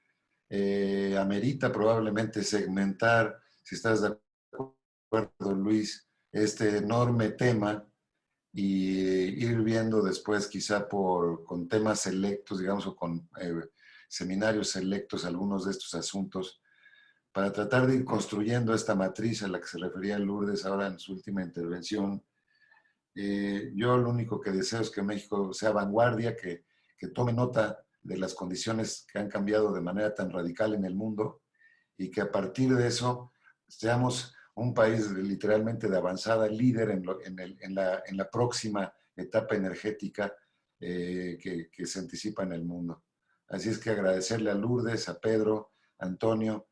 Amerita probablemente segmentar, si estás de acuerdo, Luis, este enorme tema y ir viendo después quizá con temas selectos, digamos, o con seminarios selectos algunos de estos asuntos, para tratar de ir construyendo esta matriz a la que se refería Lourdes ahora en su última intervención. Yo lo único que deseo es que México sea vanguardia, que tome nota de las condiciones que han cambiado de manera tan radical en el mundo y que a partir de eso seamos un país literalmente de avanzada, líder en la próxima etapa energética que se anticipa en el mundo. Así es que agradecerle a Lourdes, a Pedro, a Antonio,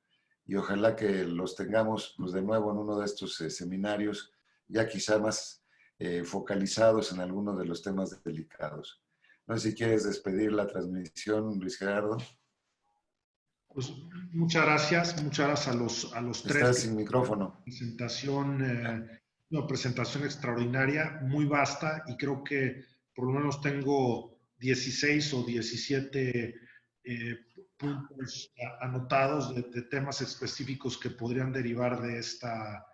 y ojalá que los tengamos pues, de nuevo en uno de estos seminarios, ya quizá más focalizados en algunos de los temas delicados. No sé si quieres despedir la transmisión, Luis Gerardo. Pues muchas gracias a los tres. Estás sin micrófono. Presentación extraordinaria, muy vasta, y creo que por lo menos tengo 16 o 17 puntos anotados de temas específicos que podrían derivar de esta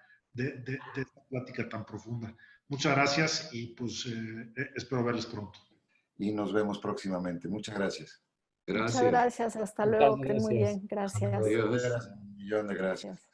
plática tan profunda. Muchas gracias y pues espero verles pronto. Y nos vemos próximamente. Muchas gracias. Muchas gracias. Hasta luego. Que muy bien. Gracias. Adiós. Un millón de gracias.